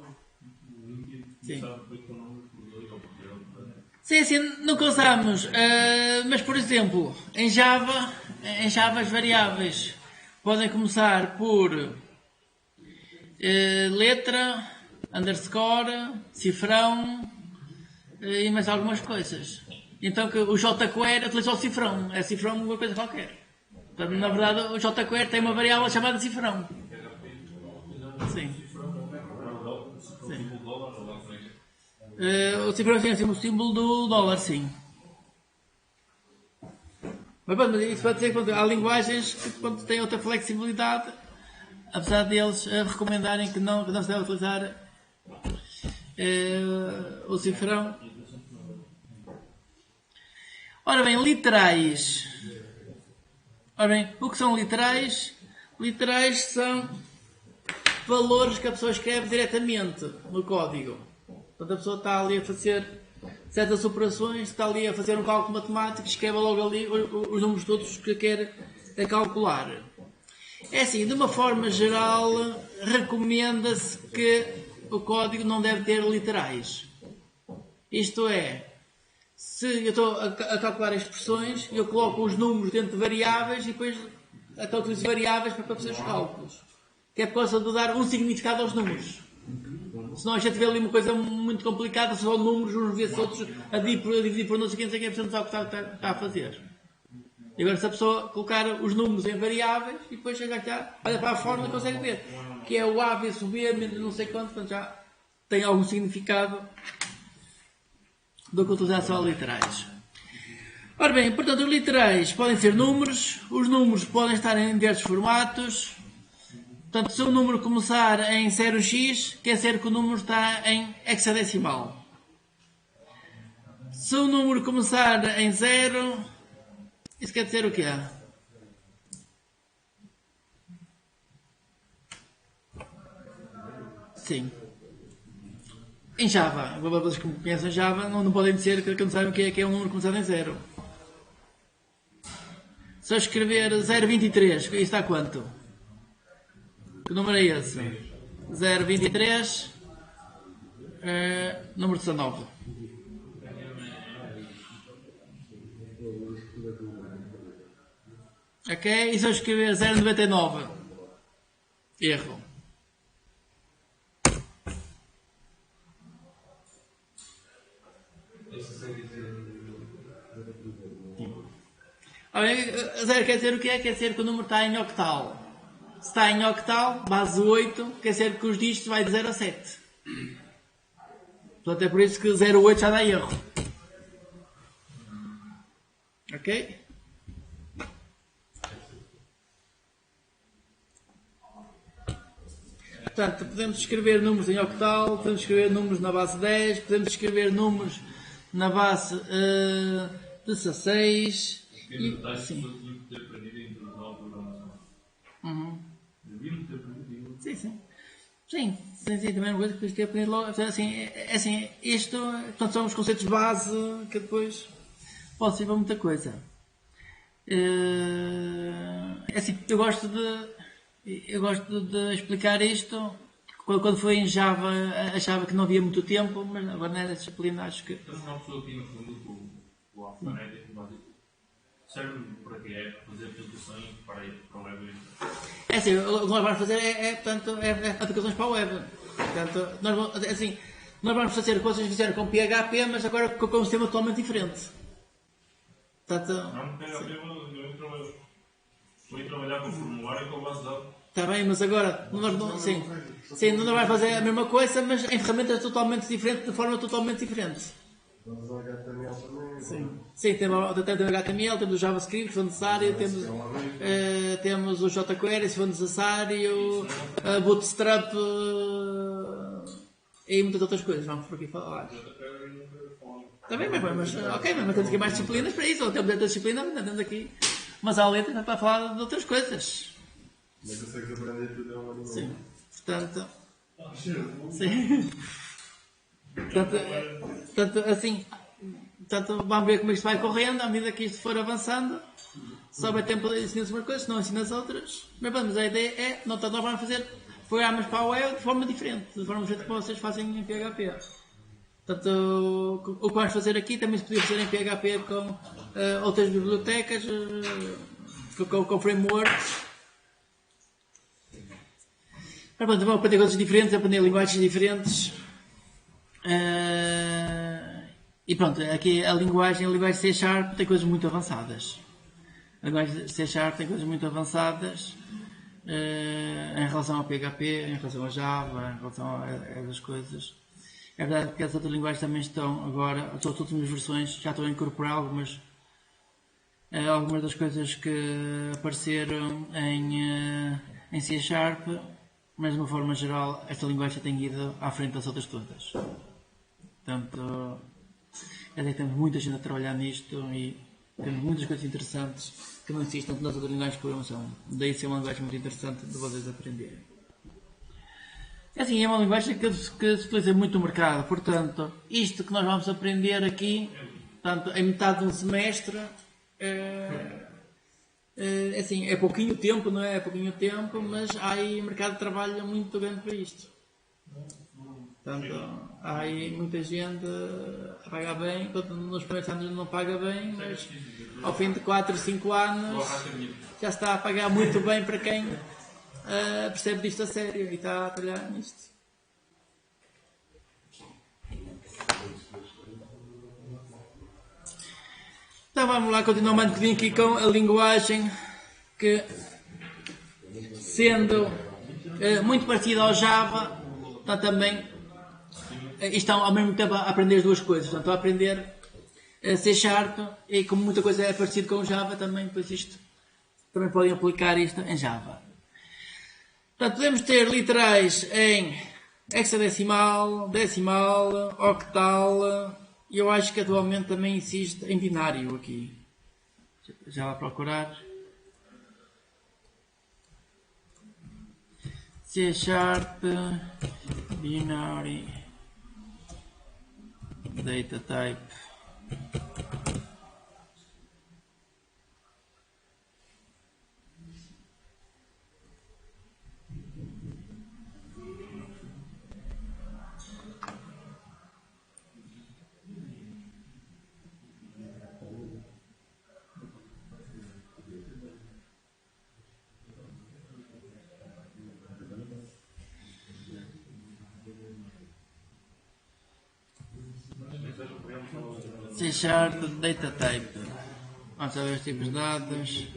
Sim. com o número por 2 ou por 3. Sim, sim, nunca usamos. Mas, por exemplo, em Java as variáveis podem começar por letra, underscore, cifrão e mais algumas coisas. Então que o jQuery utiliza o cifrão. É cifrão uma coisa qualquer. Portanto, na verdade, o jQuery tem uma variável chamada cifrão. Sim. Sim. O cifrão é assim, o símbolo do dólar, sim. Mas isso pode dizer que há linguagens que têm outra flexibilidade, apesar de eles recomendarem que não se deve utilizar o cifrão. Ora bem, literais. Ora bem, o que são literais? Literais são valores que a pessoa escreve diretamente no código. Portanto, a pessoa está ali a fazer certas operações, está ali a fazer um cálculo matemático, escreve logo ali os números todos que quer calcular. É assim, de uma forma geral, recomenda-se que o código não deve ter literais. Isto é, se eu estou a calcular expressões, eu coloco os números dentro de variáveis e depois utilizo variáveis para fazer os cálculos. Que é por causa de dar um significado aos números. Senão a gente vê ali uma coisa muito complicada, só números, uns vezes outros, a dividir por não sei quem a pessoa não sabe o que está a fazer. E agora se a pessoa colocar os números em variáveis e depois chega cá, olha para a fórmula e consegue ver. Que é o A vezes o B, não sei quanto, portanto já tem algum significado do que utilizar só literais. Ora bem, portanto os literais podem ser números, os números podem estar em diversos formatos. Portanto, se o número começar em 0x, quer dizer que o número está em hexadecimal. Se o número começar em 0, isso quer dizer o quê? Sim. Em Java, vocês que conhecem Java não podem dizer que não sabem o que é um número começado em 0. Se eu escrever 0,23, isso está quanto? Que número é esse? 0,23, número 19. Ok? E se eu escrever 0,99? Erro. Zero quer dizer o quê? Quer dizer que o número está em octal. Se está em octal, base 8, quer dizer que os dígitos vai de 0 a 7. Portanto, é por isso que 0,8 já dá erro. Ok? Portanto, podemos escrever números em octal, podemos escrever números na base 10, podemos escrever números na base 16. Sim. Sim, sim. Sim, também é uma coisa que depois ter aprendido logo. Assim, isto portanto, são os conceitos base que depois pode ser para muita coisa. É assim, eu gosto de explicar isto. Quando foi em Java achava que não havia muito tempo, mas agora nessa disciplina acho que... Mas uma pessoa aqui no fundo o alfanético básico serve para quê? É fazer aplicações para o web? É assim, o que nós vamos fazer é aplicações para a web. Portanto, nós vamos fazer coisas que fizeram com PHP, mas agora com um sistema totalmente diferente. Portanto, não, PHP eu ia trabalhar com o formulário e com a base de dados. Está bem, mas agora não vai fazer a mesma coisa, mas em ferramentas totalmente diferentes, de forma totalmente diferente. Sim, temos o HTML, temos o JavaScript, se for necessário, temos o jQuery, se for necessário, Bootstrap e muitas outras coisas. Vamos por aqui falar. Está bem, mas temos aqui mais disciplinas para isso. Temos esta disciplina, temos aqui umas auletas para falar de outras coisas. Mas eu sei que aprender tudo é uma língua. Sim, portanto... Sim. Portanto, assim... Portanto, vamos ver como isto vai correndo à medida que isto for avançando. Só vai tempo de ensinar umas coisas, se não ensinas outras. Mas a ideia é, nós vamos fazer programas para a web de forma diferente como vocês fazem em PHP. Portanto, o que vamos fazer aqui também se podia fazer em PHP com outras bibliotecas, com frameworks. Mas pronto, vão aprender coisas diferentes, aprender linguagens diferentes. E pronto, aqui a linguagem C Sharp tem coisas muito avançadas. A linguagem C Sharp tem coisas muito avançadas em relação ao PHP, em relação ao Java, em relação a essas coisas. É verdade que as outras linguagens também estão agora, as últimas versões já estão a incorporar algumas das coisas que apareceram em C Sharp, mas de uma forma geral esta linguagem tem ido à frente das outras todas. Portanto, temos muita gente a trabalhar nisto e temos muitas coisas interessantes que não existem nas outras linguagens de programação. Daí ser uma linguagem muito interessante de vocês aprenderem. Assim, é uma linguagem que se utiliza muito no mercado, portanto, isto que nós vamos aprender aqui, portanto, em metade de um semestre, assim, é pouquinho tempo, não é? É pouquinho tempo, mas há aí mercado de trabalho muito grande para isto. Portanto, há aí muita gente a pagar bem, enquanto nos primeiros anos não paga bem, mas ao fim de 4 ou 5 anos já está a pagar muito bem para quem percebe disto a sério e está a trabalhar nisto. Então vamos lá, continuar mais um bocadinho aqui com a linguagem que, sendo muito parecida ao Java, está também estão ao mesmo tempo a aprender as duas coisas. Portanto, estão a aprender C Sharp e como muita coisa é parecida com o Java, também podem aplicar isto em Java. Portanto, podemos ter literais em hexadecimal, decimal, octal, e eu acho que atualmente também existe em binário aqui. Já vou procurar. C Sharp, binary, data type. C Sharp data type. Vamos saber os tipos de dados.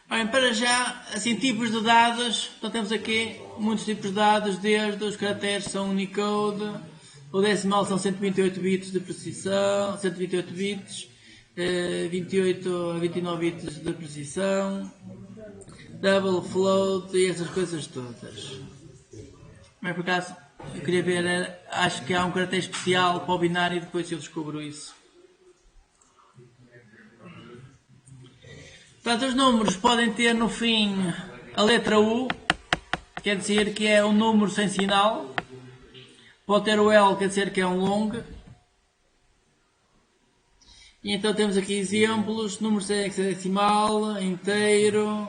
Bem, para já, assim, tipos de dados, então temos aqui muitos tipos de dados, desde os caracteres são Unicode, o decimal são 128 bits de precisão, 128 bits, 28 a 29 bits de precisão, double float e essas coisas todas. Mas por acaso, eu queria ver, acho que há um caractere especial para o binário e depois eu descubro isso. Portanto, os números podem ter no fim a letra U, quer dizer que é um número sem sinal. Pode ter o L, quer dizer que é um long. E então temos aqui exemplos, números hexadecimal, inteiro,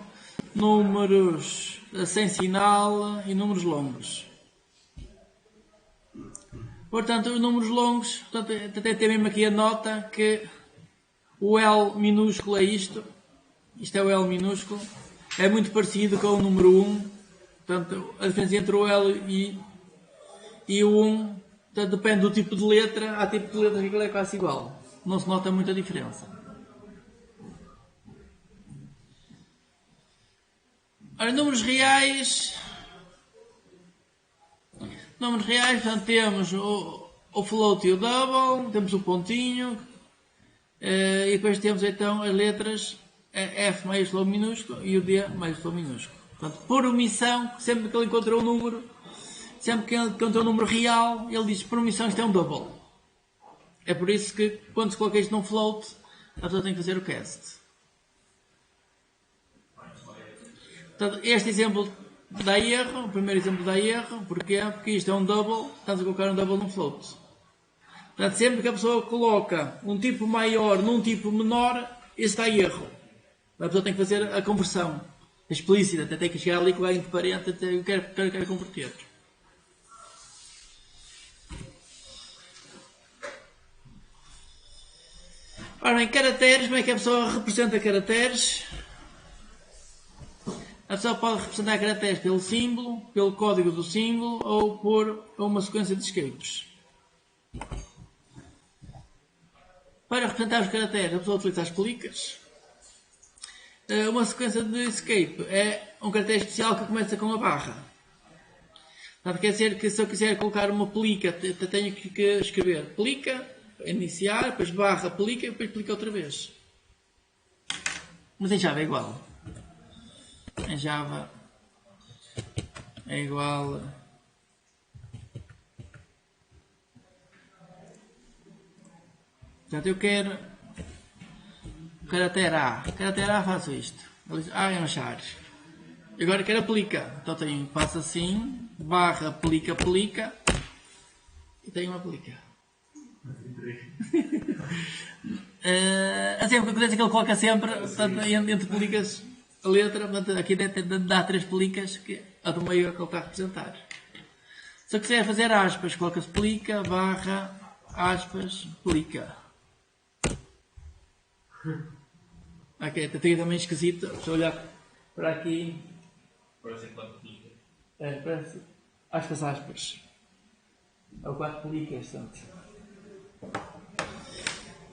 números sem sinal e números longos. Portanto, os números longos, até tem mesmo aqui a nota que o L minúsculo é isto. Isto é o L minúsculo. É muito parecido com o número 1. Portanto, a diferença entre o L e o 1 portanto, depende do tipo de letra. Há tipo de letra que aquilo é quase igual. Não se nota muita diferença. Ora, números reais. Números reais, portanto, temos o float e o double. Temos o pontinho. E depois temos então as letras F maiúsculo ou minúsculo e o D maiúsculo ou minúsculo. Portanto, por omissão, sempre que ele encontra um número, sempre que ele encontra um número real, ele diz por omissão isto é um double. É por isso que quando se coloca isto num float, a pessoa tem que fazer o cast. Portanto, este exemplo dá erro, o primeiro exemplo dá erro, porquê? Porque isto é um double, estamos a colocar um double num float. Portanto, sempre que a pessoa coloca um tipo maior num tipo menor, esse dá erro. A pessoa tem que fazer a conversão explícita, até tem que chegar ali com o entre parênteses, eu quero converter. Ora bem, caracteres, como é que a pessoa representa caracteres? A pessoa pode representar caracteres pelo símbolo, pelo código do símbolo ou por uma sequência de escapes. Para representar os caracteres, a pessoa utiliza as pelicas. Uma sequência de escape é um caractere especial que começa com a barra. Portanto, quer dizer que se eu quiser colocar uma pelica, tenho que escrever pelica, iniciar, depois barra pelica e depois pelica outra vez. Mas em Java é igual. Em Java é igual. Portanto, eu quero caractere A. Caractere A faço isto. A é um char. Agora quero aplica. Então passo assim, barra aplica, aplica e tenho uma aplica. Assim, o que acontece é que ele coloca sempre, portanto, entre pelicas, a letra, portanto, aqui dá 3 pelicas, que a do meio é que ele está a representar. Se eu quiser fazer aspas, coloca-se pelica, barra, aspas, pelica. Ok, está também esquisito, se eu olhar para aqui. Parece que lá pelica. Parece aspas. É o 4 pelicas, portanto.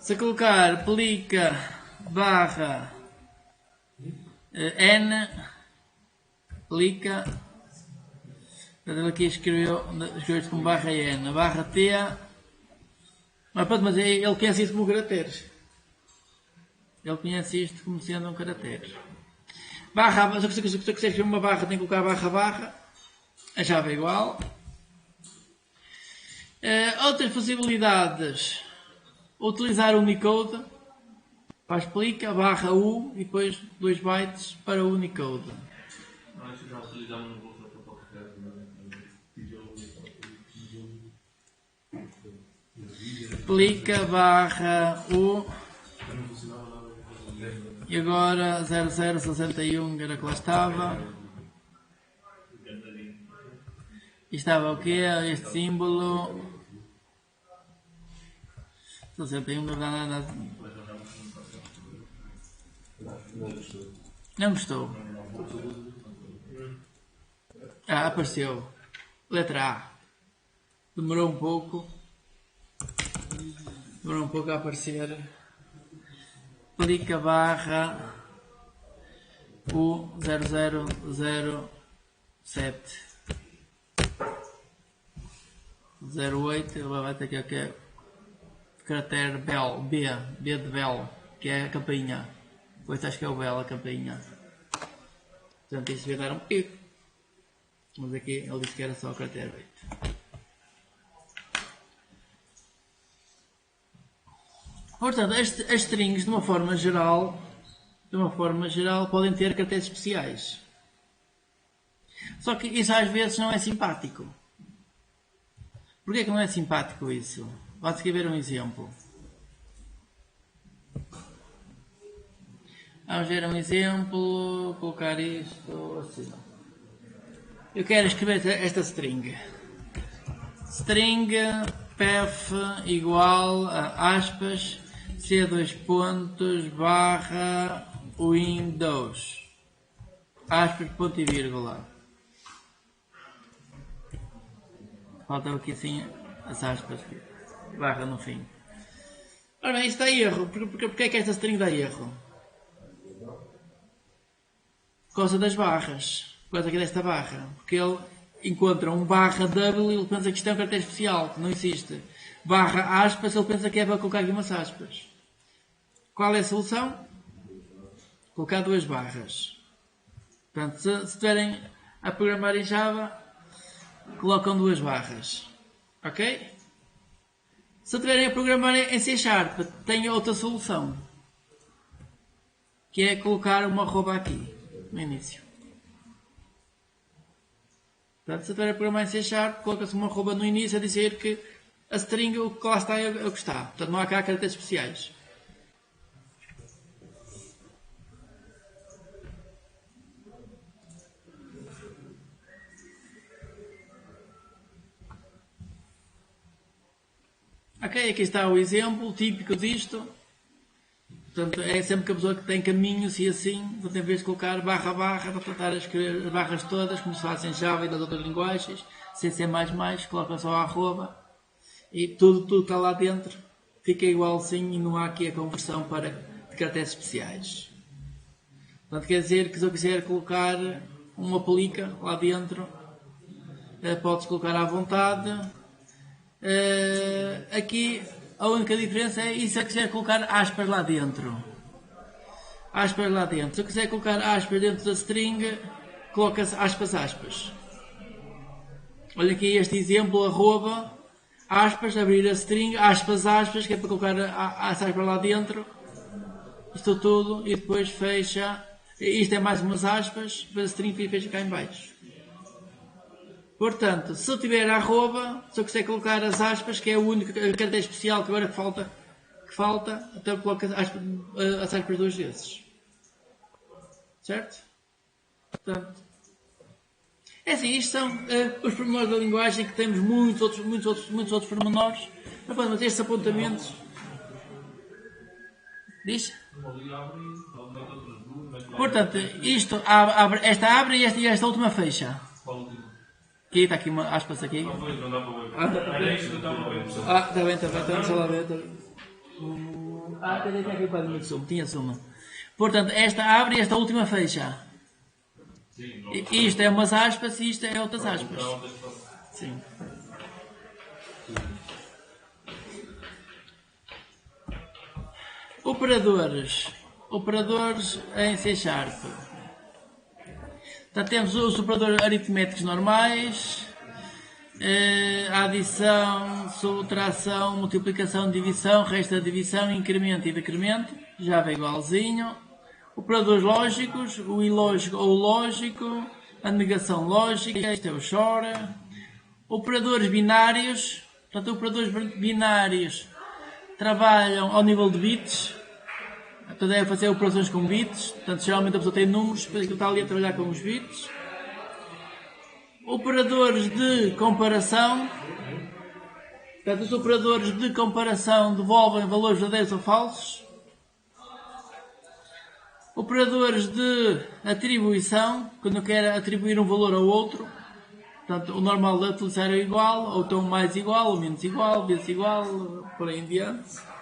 Se colocar pelica barra N, pelica, ele aqui escreveu isto como barra N, barra T, mas pronto, mas ele conhece isso como caracteres. Ele conhece isto como sendo um caractere. Barra, se você quiser escrever uma barra, tem que colocar barra, a Java é igual. Outras possibilidades, utilizar o Unicode, faz explica, barra U e depois 2 bytes para o Unicode. Nós já utilizamos no Google para qualquer Explica, barra U e agora 0061 era que lá estava. E estava o quê? Este símbolo 61 não gostou. Apareceu. Letra A. Demorou um pouco a aparecer. Clica barra U 0007 08, vai ter que é caractere bell, B de bell, que é a campainha. Depois acho que é o bell, a campainha. Portanto, isso vai dar um pico. Mas aqui ele disse que era só o caractere 8. Portanto, as strings, de uma forma geral, podem ter caracteres especiais. Só que isso às vezes não é simpático. Porquê que não é simpático isso? Vamos aqui ver um exemplo. Vamos ver um exemplo, colocar isto assim. Eu quero escrever esta string. String path igual a aspas C2 pontos barra Windows. Aspas, ponto e vírgula. Falta aqui assim as aspas, barra no fim. Ora bem, isto dá erro. Porquê é que esta string dá erro? Por causa das barras. Por causa aqui desta barra. Porque ele encontra um barra W e ele pensa que isto é um caractere especial, que não existe. Barra aspas, ele pensa que é para colocar aqui umas aspas. Qual é a solução? colocar duas barras. Portanto, se estiverem a programar em Java, colocam duas barras. Ok? Se estiverem a programar em C Sharp, tem outra solução. Que é colocar uma arroba aqui, no início. Portanto, se estiver a programar em C Sharp, coloca-se uma arroba no início a dizer que a string, o que lá está é o que está. Portanto, não há cá caracteres especiais. Ok, aqui está o exemplo típico disto. Portanto, é sempre que a pessoa que tem caminhos e assim, portanto, em vez de colocar barra barra, para tentar escrever as barras todas, como se faz em Java e nas outras linguagens, sem ser mais, coloca só a arroba e tudo está lá dentro, fica igualzinho e não há aqui a conversão para de caracteres especiais. Portanto, quer dizer que se eu quiser colocar uma plica lá dentro, podes colocar à vontade. Aqui a única diferença é se eu quiser colocar aspas lá dentro. Aspas lá dentro. Se eu quiser colocar aspas dentro da string, coloca-se aspas. Olha aqui este exemplo, arroba, aspas, abrir a string, aspas, que é para colocar as aspas lá dentro. Isto tudo e depois fecha. Isto é mais umas aspas, depois a string e fecha cá em baixo. Portanto, se eu tiver a arroba, se eu quiser colocar as aspas, que é o único caractere especial que agora que falta, então coloco as aspas duas vezes. Certo? Portanto, é assim, isto são os pormenores da linguagem, que temos muitos outros pormenores, mas estes apontamentos. Diz? Portanto, isto esta abre e esta última fecha. Aqui está aqui uma aspas aqui. Não dá para ver. Está bem, deixa lá ver. Tem aqui um bocadinho de suma, tinha suma. Portanto, esta abre e esta última fecha. Isto é umas aspas e isto é outras aspas. Sim. Operadores em C Sharp. Então, temos os operadores aritméticos normais, adição, subtração, multiplicação, divisão, resta, divisão, incremento e decremento, já vem igualzinho. Operadores lógicos, o ilógico ou o lógico, a negação lógica, isto é o chora. Operadores binários, portanto, operadores binários trabalham ao nível de bits. Então deve fazer operações com bits, portanto geralmente a pessoa tem números, depois está ali a trabalhar com os bits. Operadores de comparação, portanto os operadores de comparação devolvem valores verdadeiros ou falsos. Operadores de atribuição, quando eu quero atribuir um valor ao outro, portanto o normal de utilizar é igual, ou então mais igual, ou menos igual, vezes igual, por aí em diante.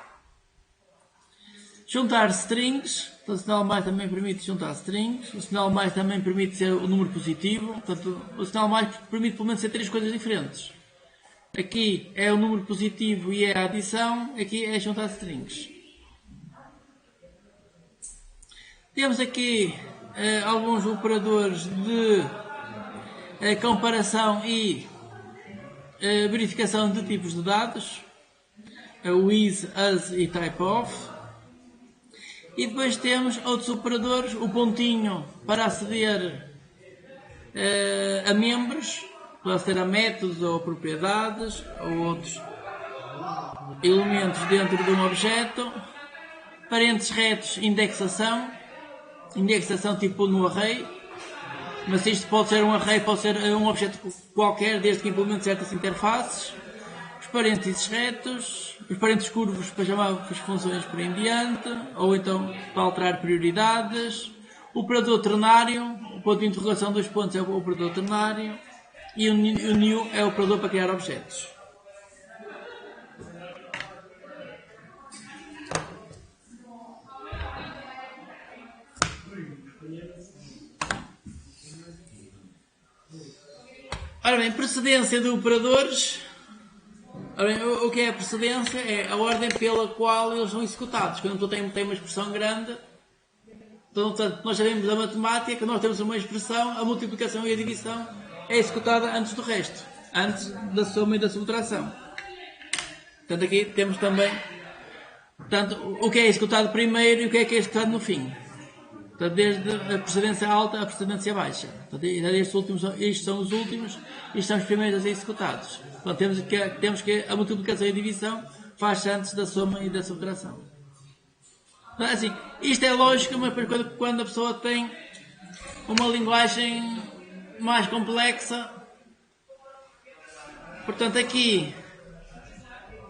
Juntar strings, então, o sinal mais também permite juntar strings, o sinal mais também permite ser o número positivo, portanto o sinal mais permite pelo menos ser três coisas diferentes. Aqui é o número positivo e é a adição, aqui é juntar strings. Temos aqui alguns operadores de comparação e verificação de tipos de dados, o is, as e typeof. E depois temos outros operadores, o pontinho para aceder a membros, para aceder a métodos ou propriedades ou outros elementos dentro de um objeto. Parênteses retos, indexação tipo no array, mas isto pode ser um array, pode ser um objeto qualquer, desde que implemente certas interfaces. Os parênteses retos, os parênteses curvos para chamar as funções por em diante, ou então para alterar prioridades. O operador ternário, o ponto de interrogação dos pontos é o operador ternário, e o new é o operador para criar objetos. Ora bem, precedência de operadores. Ora bem, o que é a precedência? É a ordem pela qual eles são executados. Quando tu tem uma expressão grande, Portanto, nós sabemos da matemática que nós temos uma expressão, a multiplicação e a divisão é executada antes do resto, antes da soma e da subtração. Portanto, aqui temos também o que é executado primeiro e o que é executado no fim. Portanto, desde a precedência alta à precedência baixa. Portanto, estes são os últimos e são os primeiros a ser executados. Portanto, temos que a multiplicação e a divisão faz antes da soma e da subtração. Assim, isto é lógico, mas quando a pessoa tem uma linguagem mais complexa, portanto aqui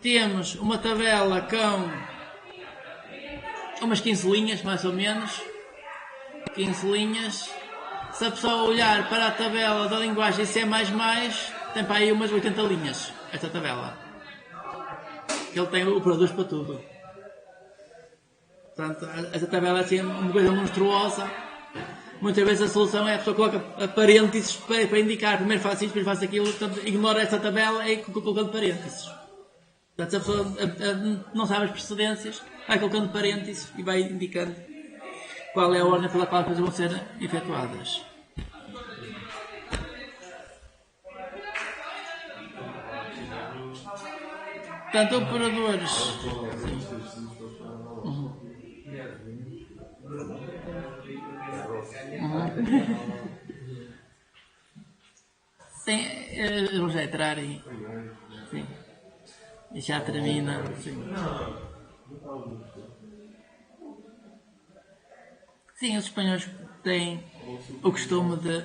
temos uma tabela com umas 15 linhas, mais ou menos, 15 linhas. Se a pessoa olhar para a tabela da linguagem C++, tem para aí umas 80 linhas, esta tabela. Ele tem operadores para tudo. Portanto, esta tabela é assim uma coisa monstruosa. Muitas vezes a solução é a pessoa coloca parênteses para indicar. Primeiro faço isto, depois faço aquilo. Portanto, ignora esta tabela e colocando parênteses. Portanto, se a pessoa não sabe as precedências, vai colocando parênteses e vai indicando qual é a ordem pela qual as coisas vão ser efetuadas. Portanto, operadores. Sim, vamos já entrar e sim, e já termina. Sim, os espanhóis têm o costume de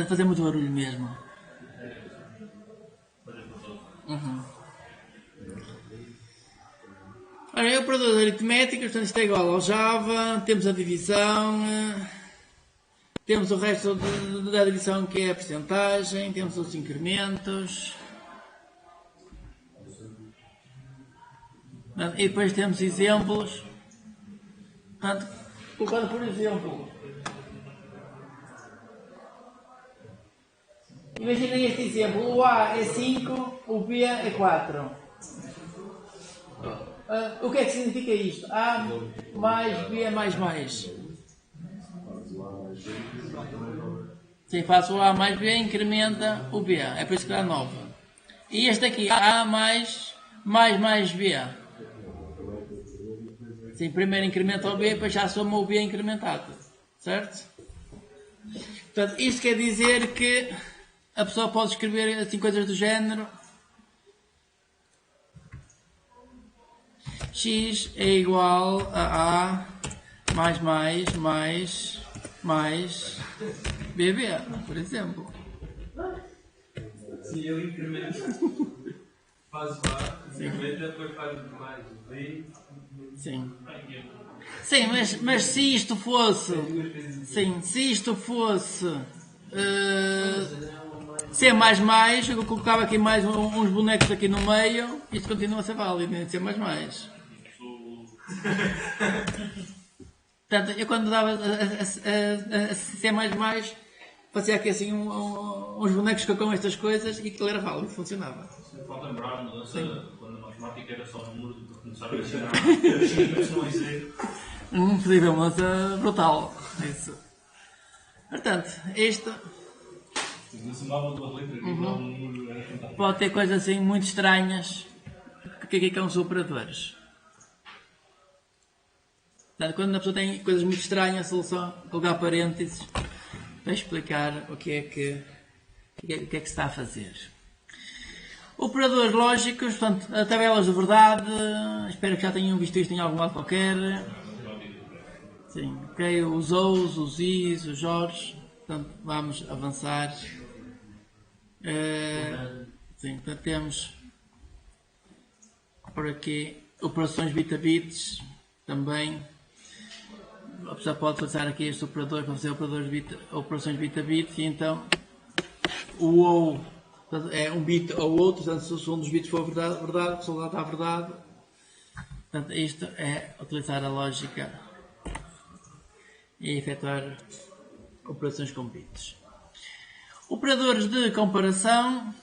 fazer muito barulho mesmo. Ora, operadores aritméticos, portanto isto é igual ao Java, temos a divisão, temos o resto da divisão que é a percentagem, temos os incrementos, e depois temos exemplos. Portanto, colocando por exemplo, imaginem este exemplo, o A é 5, o B é 4. O que é que significa isto? A mais B mais mais. Sim, faço o A mais B, incrementa o B. É por isso que dá 9. E este aqui, A mais B. Sim, primeiro incrementa o B, depois já soma o B incrementado. Certo? Portanto, isto quer dizer que a pessoa pode escrever assim coisas do género. X é igual a mais BB, por exemplo. Sim, eu incremento. Faz o A, incrementa, depois faz mais B. Sim. Sim, mas se isto fosse. Sim, se isto fosse. C++, eu colocava aqui mais uns bonecos aqui no meio, isto continua a ser válido, né? C++. Portanto, eu quando dava a C++, fazia aqui assim uns bonecos com estas coisas e aquilo era válido, funcionava. Pode lembrar a mudança quando a matemática era só número, de começar a ensinar mas não dizer. Podia uma mudança brutal. Isso. Portanto, isto pode ter coisas assim muito estranhas que aqui são os operadores. Portanto, quando a pessoa tem coisas muito estranhas, a solução é colocar parênteses para explicar o que é que se está a fazer. Operadores lógicos, portanto, tabelas de verdade, espero que já tenham visto isto em algum lado qualquer. Sim, ok, os O's, os I's, os J's, portanto, vamos avançar. Sim, portanto, temos por aqui operações bit a bits também. A pessoa pode utilizar aqui este operador para fazer operações bit a bits e então o OU é um bit ou outro, portanto, se um dos bits for verdade, se o resultado está verdade. Portanto, isto é utilizar a lógica e efetuar operações com bits. Operadores de comparação.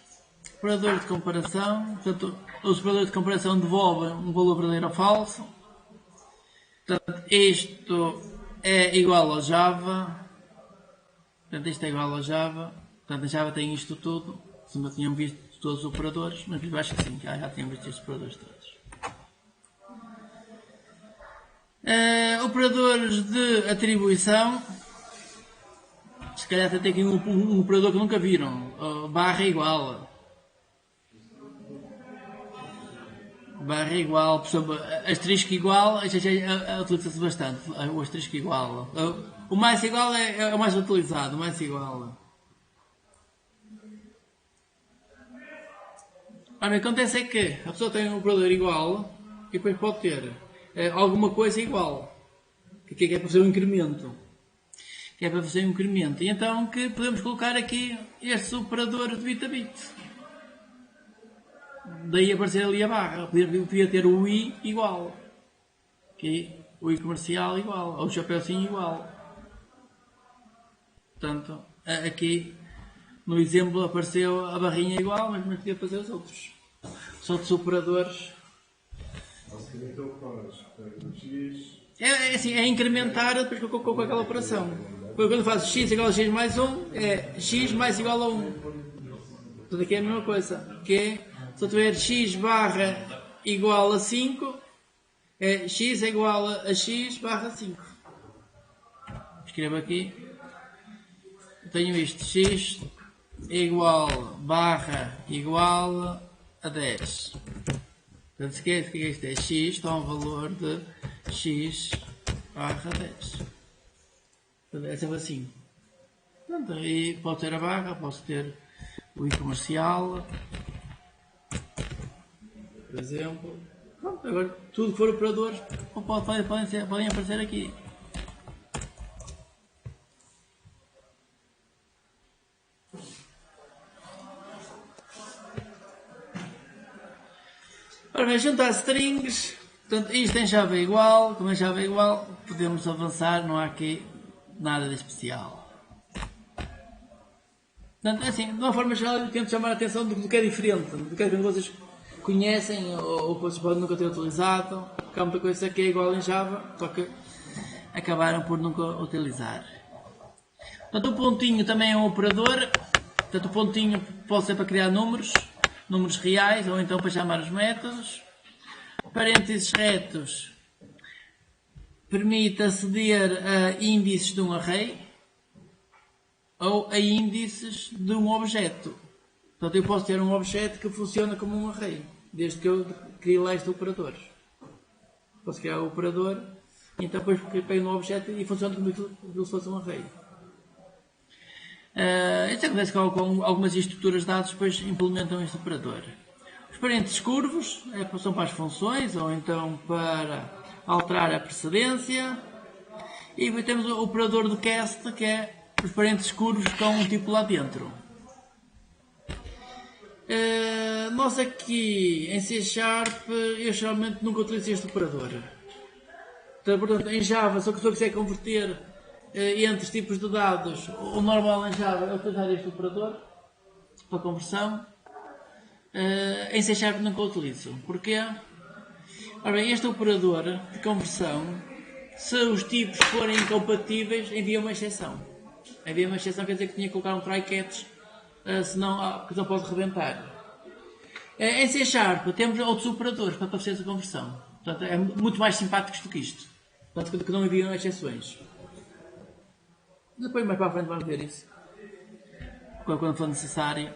Portanto, os operadores de comparação devolvem um valor verdadeiro ou falso. Portanto, isto é igual ao Java. Portanto, isto é igual ao Java. Portanto, a Java tem isto tudo. Se não tinham visto todos os operadores, mas eu acho que sim, já tínhamos visto estes operadores todos. Operadores de atribuição. Se calhar até tem aqui um operador que nunca viram. Barra igual. Barra igual, por exemplo, asterisco igual, utiliza-se bastante. O asterisco igual. O mais igual é o mais utilizado, o mais igual. Ora, o que acontece é que a pessoa tem um operador igual e depois pode ter alguma coisa igual. Que é para fazer um incremento. Que é para fazer um incremento. E então que podemos colocar aqui este operador de bit a bit. Daí aparecer ali a barra. Podia ter o i igual. Aqui, o i comercial igual. Ou o chapéuzinho igual. Portanto, aqui no exemplo apareceu a barrinha igual, mas não podia fazer os outros. Os outros operadores. Basicamente ele faz. Pega o x. É assim, é incrementar depois com aquela operação. Quando faz x igual a x mais 1, é x mais igual a 1. Tudo aqui é a mesma coisa. Que é, se eu tiver x barra igual a 5, x é igual a x barra 5. Escrevo aqui. Tenho isto. X é igual barra igual a 10. Portanto, se quer que isto é x, está um valor de x barra 10. É sempre assim. Portanto, aí pode ter a barra, posso ter o i comercial, por exemplo. Pronto, agora tudo que for operadores podem aparecer aqui. Ora bem, juntar strings, portanto, isto em Java é igual, como em Java é igual, podemos avançar, não há aqui nada de especial. Portanto, assim, de uma forma geral, eu tento chamar a atenção do que é diferente, do que é que vocês conhecem ou que vocês podem nunca ter utilizado, porque há muita coisa que é igual em Java, só que acabaram por nunca utilizar. Portanto, o pontinho também é um operador, portanto, o pontinho pode ser para criar números reais ou então para chamar os métodos. Parênteses retos permite aceder a índices de um array ou a índices de um objeto. Portanto, eu posso ter um objeto que funciona como um array, desde que eu crie lá este operador. Posso criar o operador e então depois pego no objeto e funciona como se fosse um array. Isto acontece com algumas estruturas de dados, depois implementam este operador. Os parênteses curvos são para as funções ou então para alterar a precedência. E temos o operador de cast, que é os parênteses curvos com um tipo lá dentro. Nós aqui em C#, eu geralmente nunca utilizo este operador. Então, portanto, em Java, se a pessoa quiser converter entre tipos de dados, o normal em Java é utilizar este operador para conversão. Em C# nunca utilizo. Porquê? Ora bem, este operador de conversão, se os tipos forem incompatíveis, envia uma exceção. Envia uma exceção quer dizer que tinha que colocar um try-catch, senão a questão pode rebentar. Em C# temos outros operadores para fazer essa conversão. Portanto, é muito mais simpáticos do que isto. Portanto, que não enviam exceções. Depois, mais para a frente, vamos ver isso. Quando for necessário.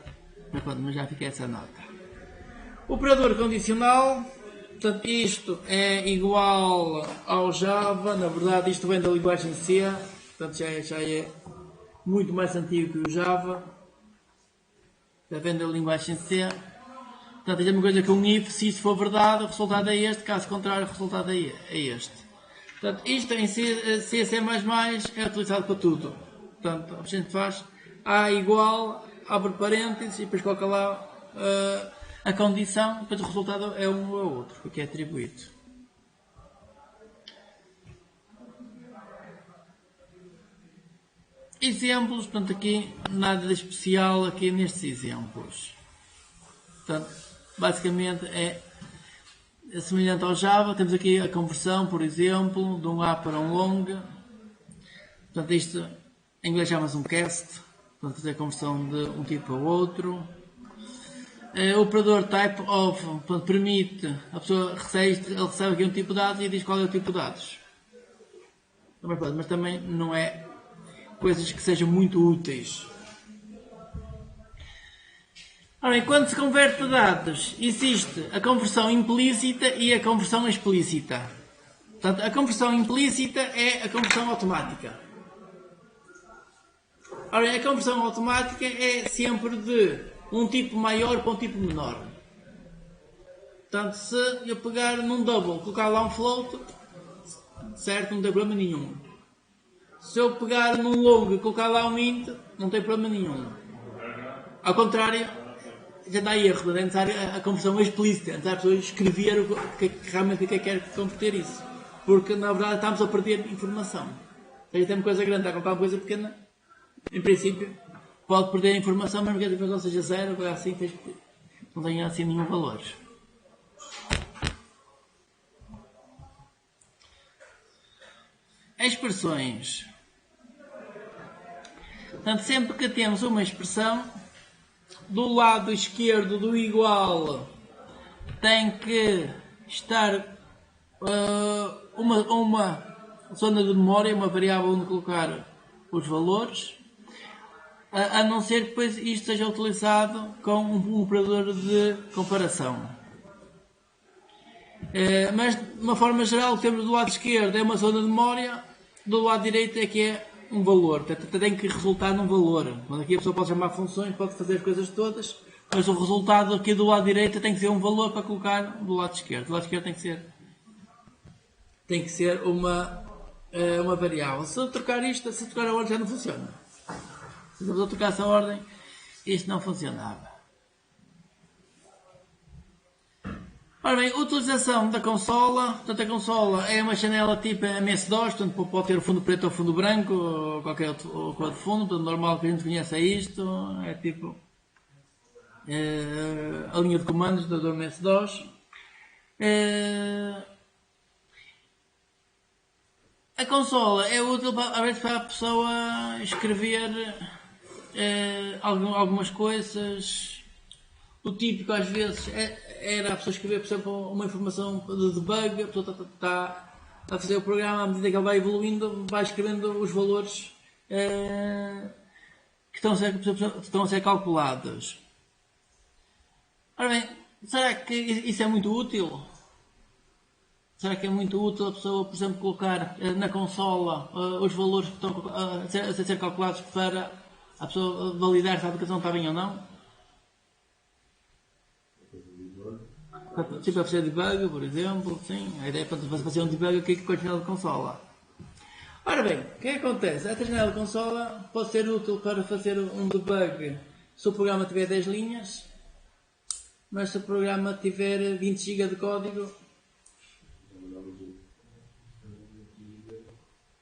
Mas já fica essa nota. Operador condicional. Portanto, isto é igual ao Java. Na verdade, isto vem da linguagem C. Portanto, já é muito mais antigo que o Java. Já vem da linguagem C. Portanto, é a mesma coisa que um if. Se isso for verdade, o resultado é este. Caso contrário, o resultado é este. Portanto, isto em C é utilizado para tudo. Portanto, a gente faz A igual, abre parênteses e depois coloca lá a condição, depois o resultado é um ou outro, que é atribuído. Exemplos, portanto aqui nada de especial aqui nestes exemplos. Portanto, basicamente é semelhante ao Java. Temos aqui a conversão, por exemplo, de um A para um long. Portanto, isto em inglês chama-se um cast. Portanto, fazer a conversão de um tipo para o outro. O operador type of, portanto, permite, a pessoa recebe aqui um tipo de dados e diz qual é o tipo de dados. Mas também não é coisas que sejam muito úteis. Ora bem, quando se converte dados, existe a conversão implícita e a conversão explícita. Portanto, a conversão implícita é a conversão automática. Ora bem, a conversão automática é sempre de um tipo maior para um tipo menor. Portanto, se eu pegar num double, colocar lá um float, certo, não tem problema nenhum. Se eu pegar num long e colocar lá um int, não tem problema nenhum. Ao contrário, já dá erro, é necessário a conversão explícita, é necessário a pessoa escrever realmente o que quer converter isso. Porque, na verdade, estamos a perder informação. Ou seja, tem uma coisa grande, está a comprar uma coisa pequena, em princípio, pode perder a informação, mesmo que a informação seja zero, ou assim, não tenha assim nenhum valor. Expressões. Portanto, sempre que temos uma expressão, do lado esquerdo do igual tem que estar uma zona de memória, uma variável onde colocar os valores, a não ser que depois isto seja utilizado com um operador de comparação. Mas, de uma forma geral, o que temos do lado esquerdo é uma zona de memória, do lado direito é que é um valor, portanto tem que resultar num valor. Aqui a pessoa pode chamar funções, pode fazer as coisas todas, mas o resultado aqui do lado direito tem que ser um valor para colocar do lado esquerdo. Do lado esquerdo tem que ser uma variável. Se eu trocar isto, se eu trocar a ordem já não funciona. Se eu trocar essa ordem, isto não funcionava. Ora bem, utilização da consola. Portanto, a consola é uma janela tipo MS-DOS, portanto pode ter o fundo preto ou fundo branco, ou qualquer outro cor de fundo. Portanto, normal que a gente conheça isto, é tipo a linha de comandos do MS-DOS. A consola é útil para a pessoa escrever algumas coisas. O típico às vezes era a pessoa escrever, por exemplo, uma informação de debug, a pessoa está a fazer o programa, à medida que ele vai evoluindo, vai escrevendo os valores que estão a ser calculados. Ora bem, será que isso é muito útil? Será que é muito útil a pessoa, por exemplo, colocar na consola os valores que estão a ser calculados para a pessoa validar se a aplicação está bem ou não? Tipo a fazer debug, por exemplo, sim. A ideia é para fazer um debug aqui com a janela de consola. Ora bem, o que é que acontece? Esta janela de consola pode ser útil para fazer um debug se o programa tiver 10 linhas, mas se o programa tiver 20 GB de código.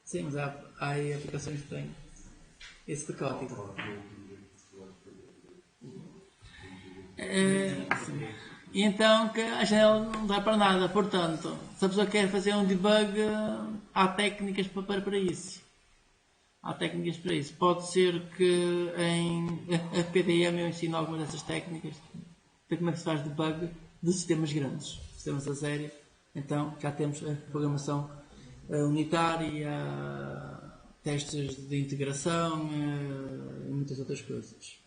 Sim, mas há aí aplicações que têm esse de código. Sim. E então que a janela não dá para nada, portanto, se a pessoa quer fazer um debug, há técnicas para isso. Há técnicas para isso. Pode ser que em PDM eu ensino algumas dessas técnicas para como é que se faz debug de sistemas grandes, sistemas a sério. Então já temos a programação unitária, testes de integração e muitas outras coisas.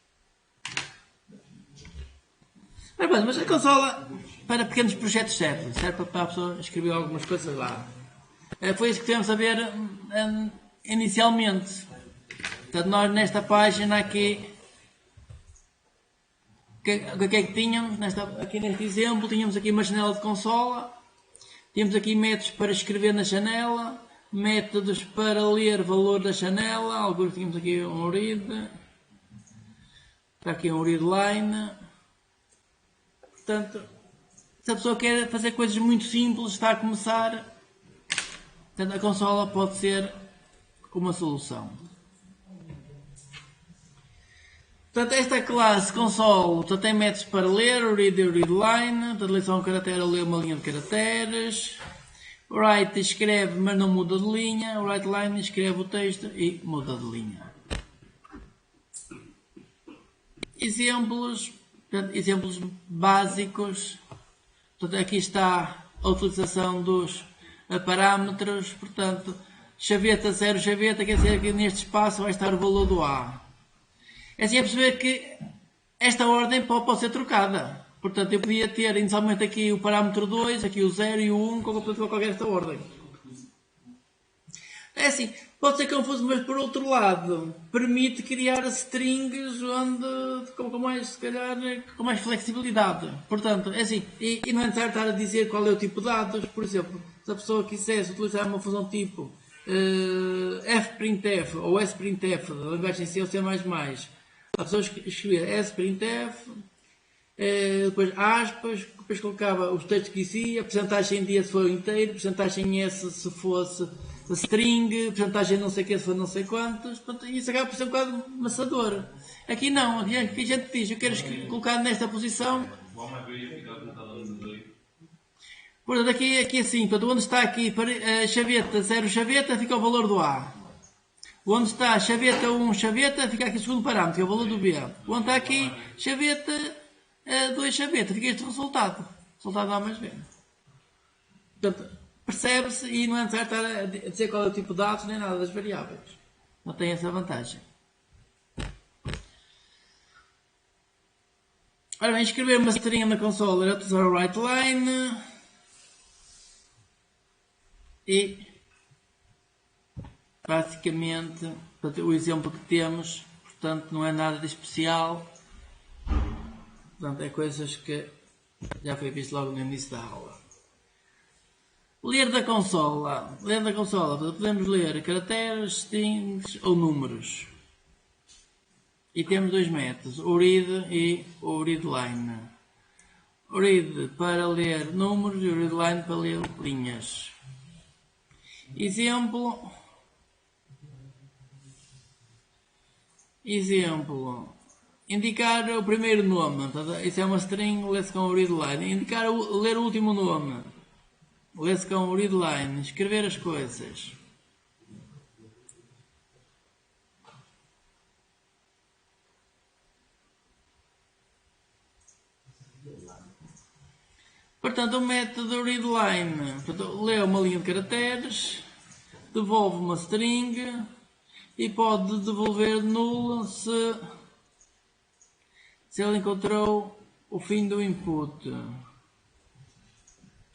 Mas a consola para pequenos projetos serve para a pessoa escrever algumas coisas lá. Foi isso que tivemos a ver inicialmente. Portanto, nós nesta página aqui, o que é que tínhamos? Aqui neste exemplo, tínhamos aqui uma janela de consola, tínhamos aqui métodos para escrever na janela, métodos para ler valor da janela, alguns tínhamos aqui um read, está aqui um readline. Portanto, se a pessoa quer fazer coisas muito simples, está a começar, portanto, a consola pode ser uma solução. Portanto, esta classe console portanto, tem métodos para ler, o read e o readline. Portanto, ler só um caractere ou ler uma linha de caracteres. O write escreve, mas não muda de linha. O writeline escreve o texto e muda de linha. Exemplos, portanto, exemplos básicos. Portanto, aqui está a utilização dos parâmetros. Portanto, chaveta 0 chaveta, quer dizer que neste espaço vai estar o valor do A. É assim a perceber que esta ordem pode ser trocada. Portanto, eu podia ter inicialmente aqui o parâmetro 2, aqui o 0 e o 1, com qualquer esta ordem. É assim, pode ser confuso, mas por outro lado, permite criar strings onde, com mais, se calhar, com mais flexibilidade. Portanto, é assim, e não é necessário estar a dizer qual é o tipo de dados. Por exemplo, se a pessoa quisesse utilizar uma função tipo fprintf ou sprintf da linguagem C ou C++, a pessoa escrevia sprintf, depois aspas, depois colocava os textos que dizia, percentagem D se for inteiro, percentagem S se fosse string, percentagem não sei o que se for não sei quantos, portanto, isso acaba por ser um bocado maçador. Aqui não, aqui a gente diz, eu quero colocar nesta posição. Portanto, aqui assim, portanto, onde está aqui chaveta 0 chaveta fica o valor do A. Onde está chaveta 1 chaveta fica aqui o segundo parâmetro, que é o valor do B. Onde está aqui chaveta 2 chaveta fica este resultado. Resultado A mais B. Portanto, percebe-se e não é necessário estar a dizer qual é o tipo de dados nem nada das variáveis. Não tem essa vantagem. Ora bem, escrever uma string na console era utilizar o writeline e basicamente portanto, o exemplo que temos, portanto não é nada de especial, portanto é coisas que já foi visto logo no início da aula. Ler da consola, podemos ler caracteres, strings ou números. E temos dois métodos, o read e o readline. O read para ler números e o readline para ler linhas. Exemplo, indicar o primeiro nome, isso é uma string, lê-se com o readline. Indicar ler o último nome, lê-se com o readline. Escrever as coisas. Portanto, o método readline lê uma linha de caracteres, devolve uma string e pode devolver null se ele encontrou o fim do input.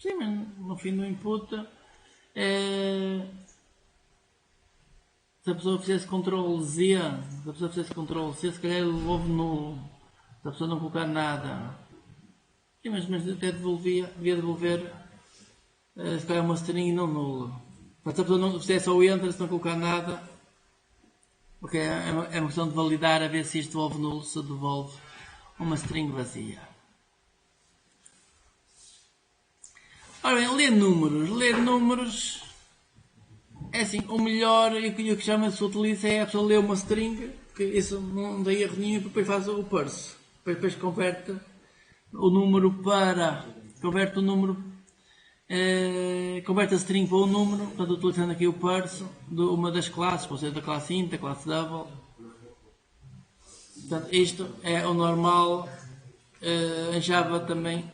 Sim, mas no fim do input, se a pessoa fizesse Ctrl Z, se calhar ele devolve null. Se a pessoa não colocar nada. Sim, mas até devia devolver se calhar uma string e não nulo. Mas se a pessoa não fizer só o enter, se não colocar nada, okay, é uma questão de validar a ver se isto devolve nulo, se devolve uma string vazia. Ora bem, ler números é assim, o melhor e o que chama-se utiliza é a pessoa ler uma string, porque isso não dá erro nenhum, e depois faz o parse, depois converte o número converte a string para um número, portanto utilizando aqui o parse de uma das classes, pode ser da classe int, da classe double. Portanto, isto é o normal. Em Java também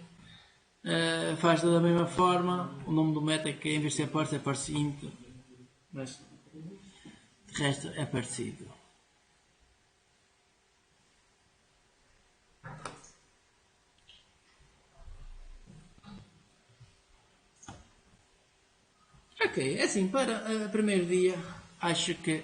faz da mesma forma. O nome do método é que em vez de ser parse é parse int, mas de resto é parecido. Ok, é assim, para o primeiro dia acho que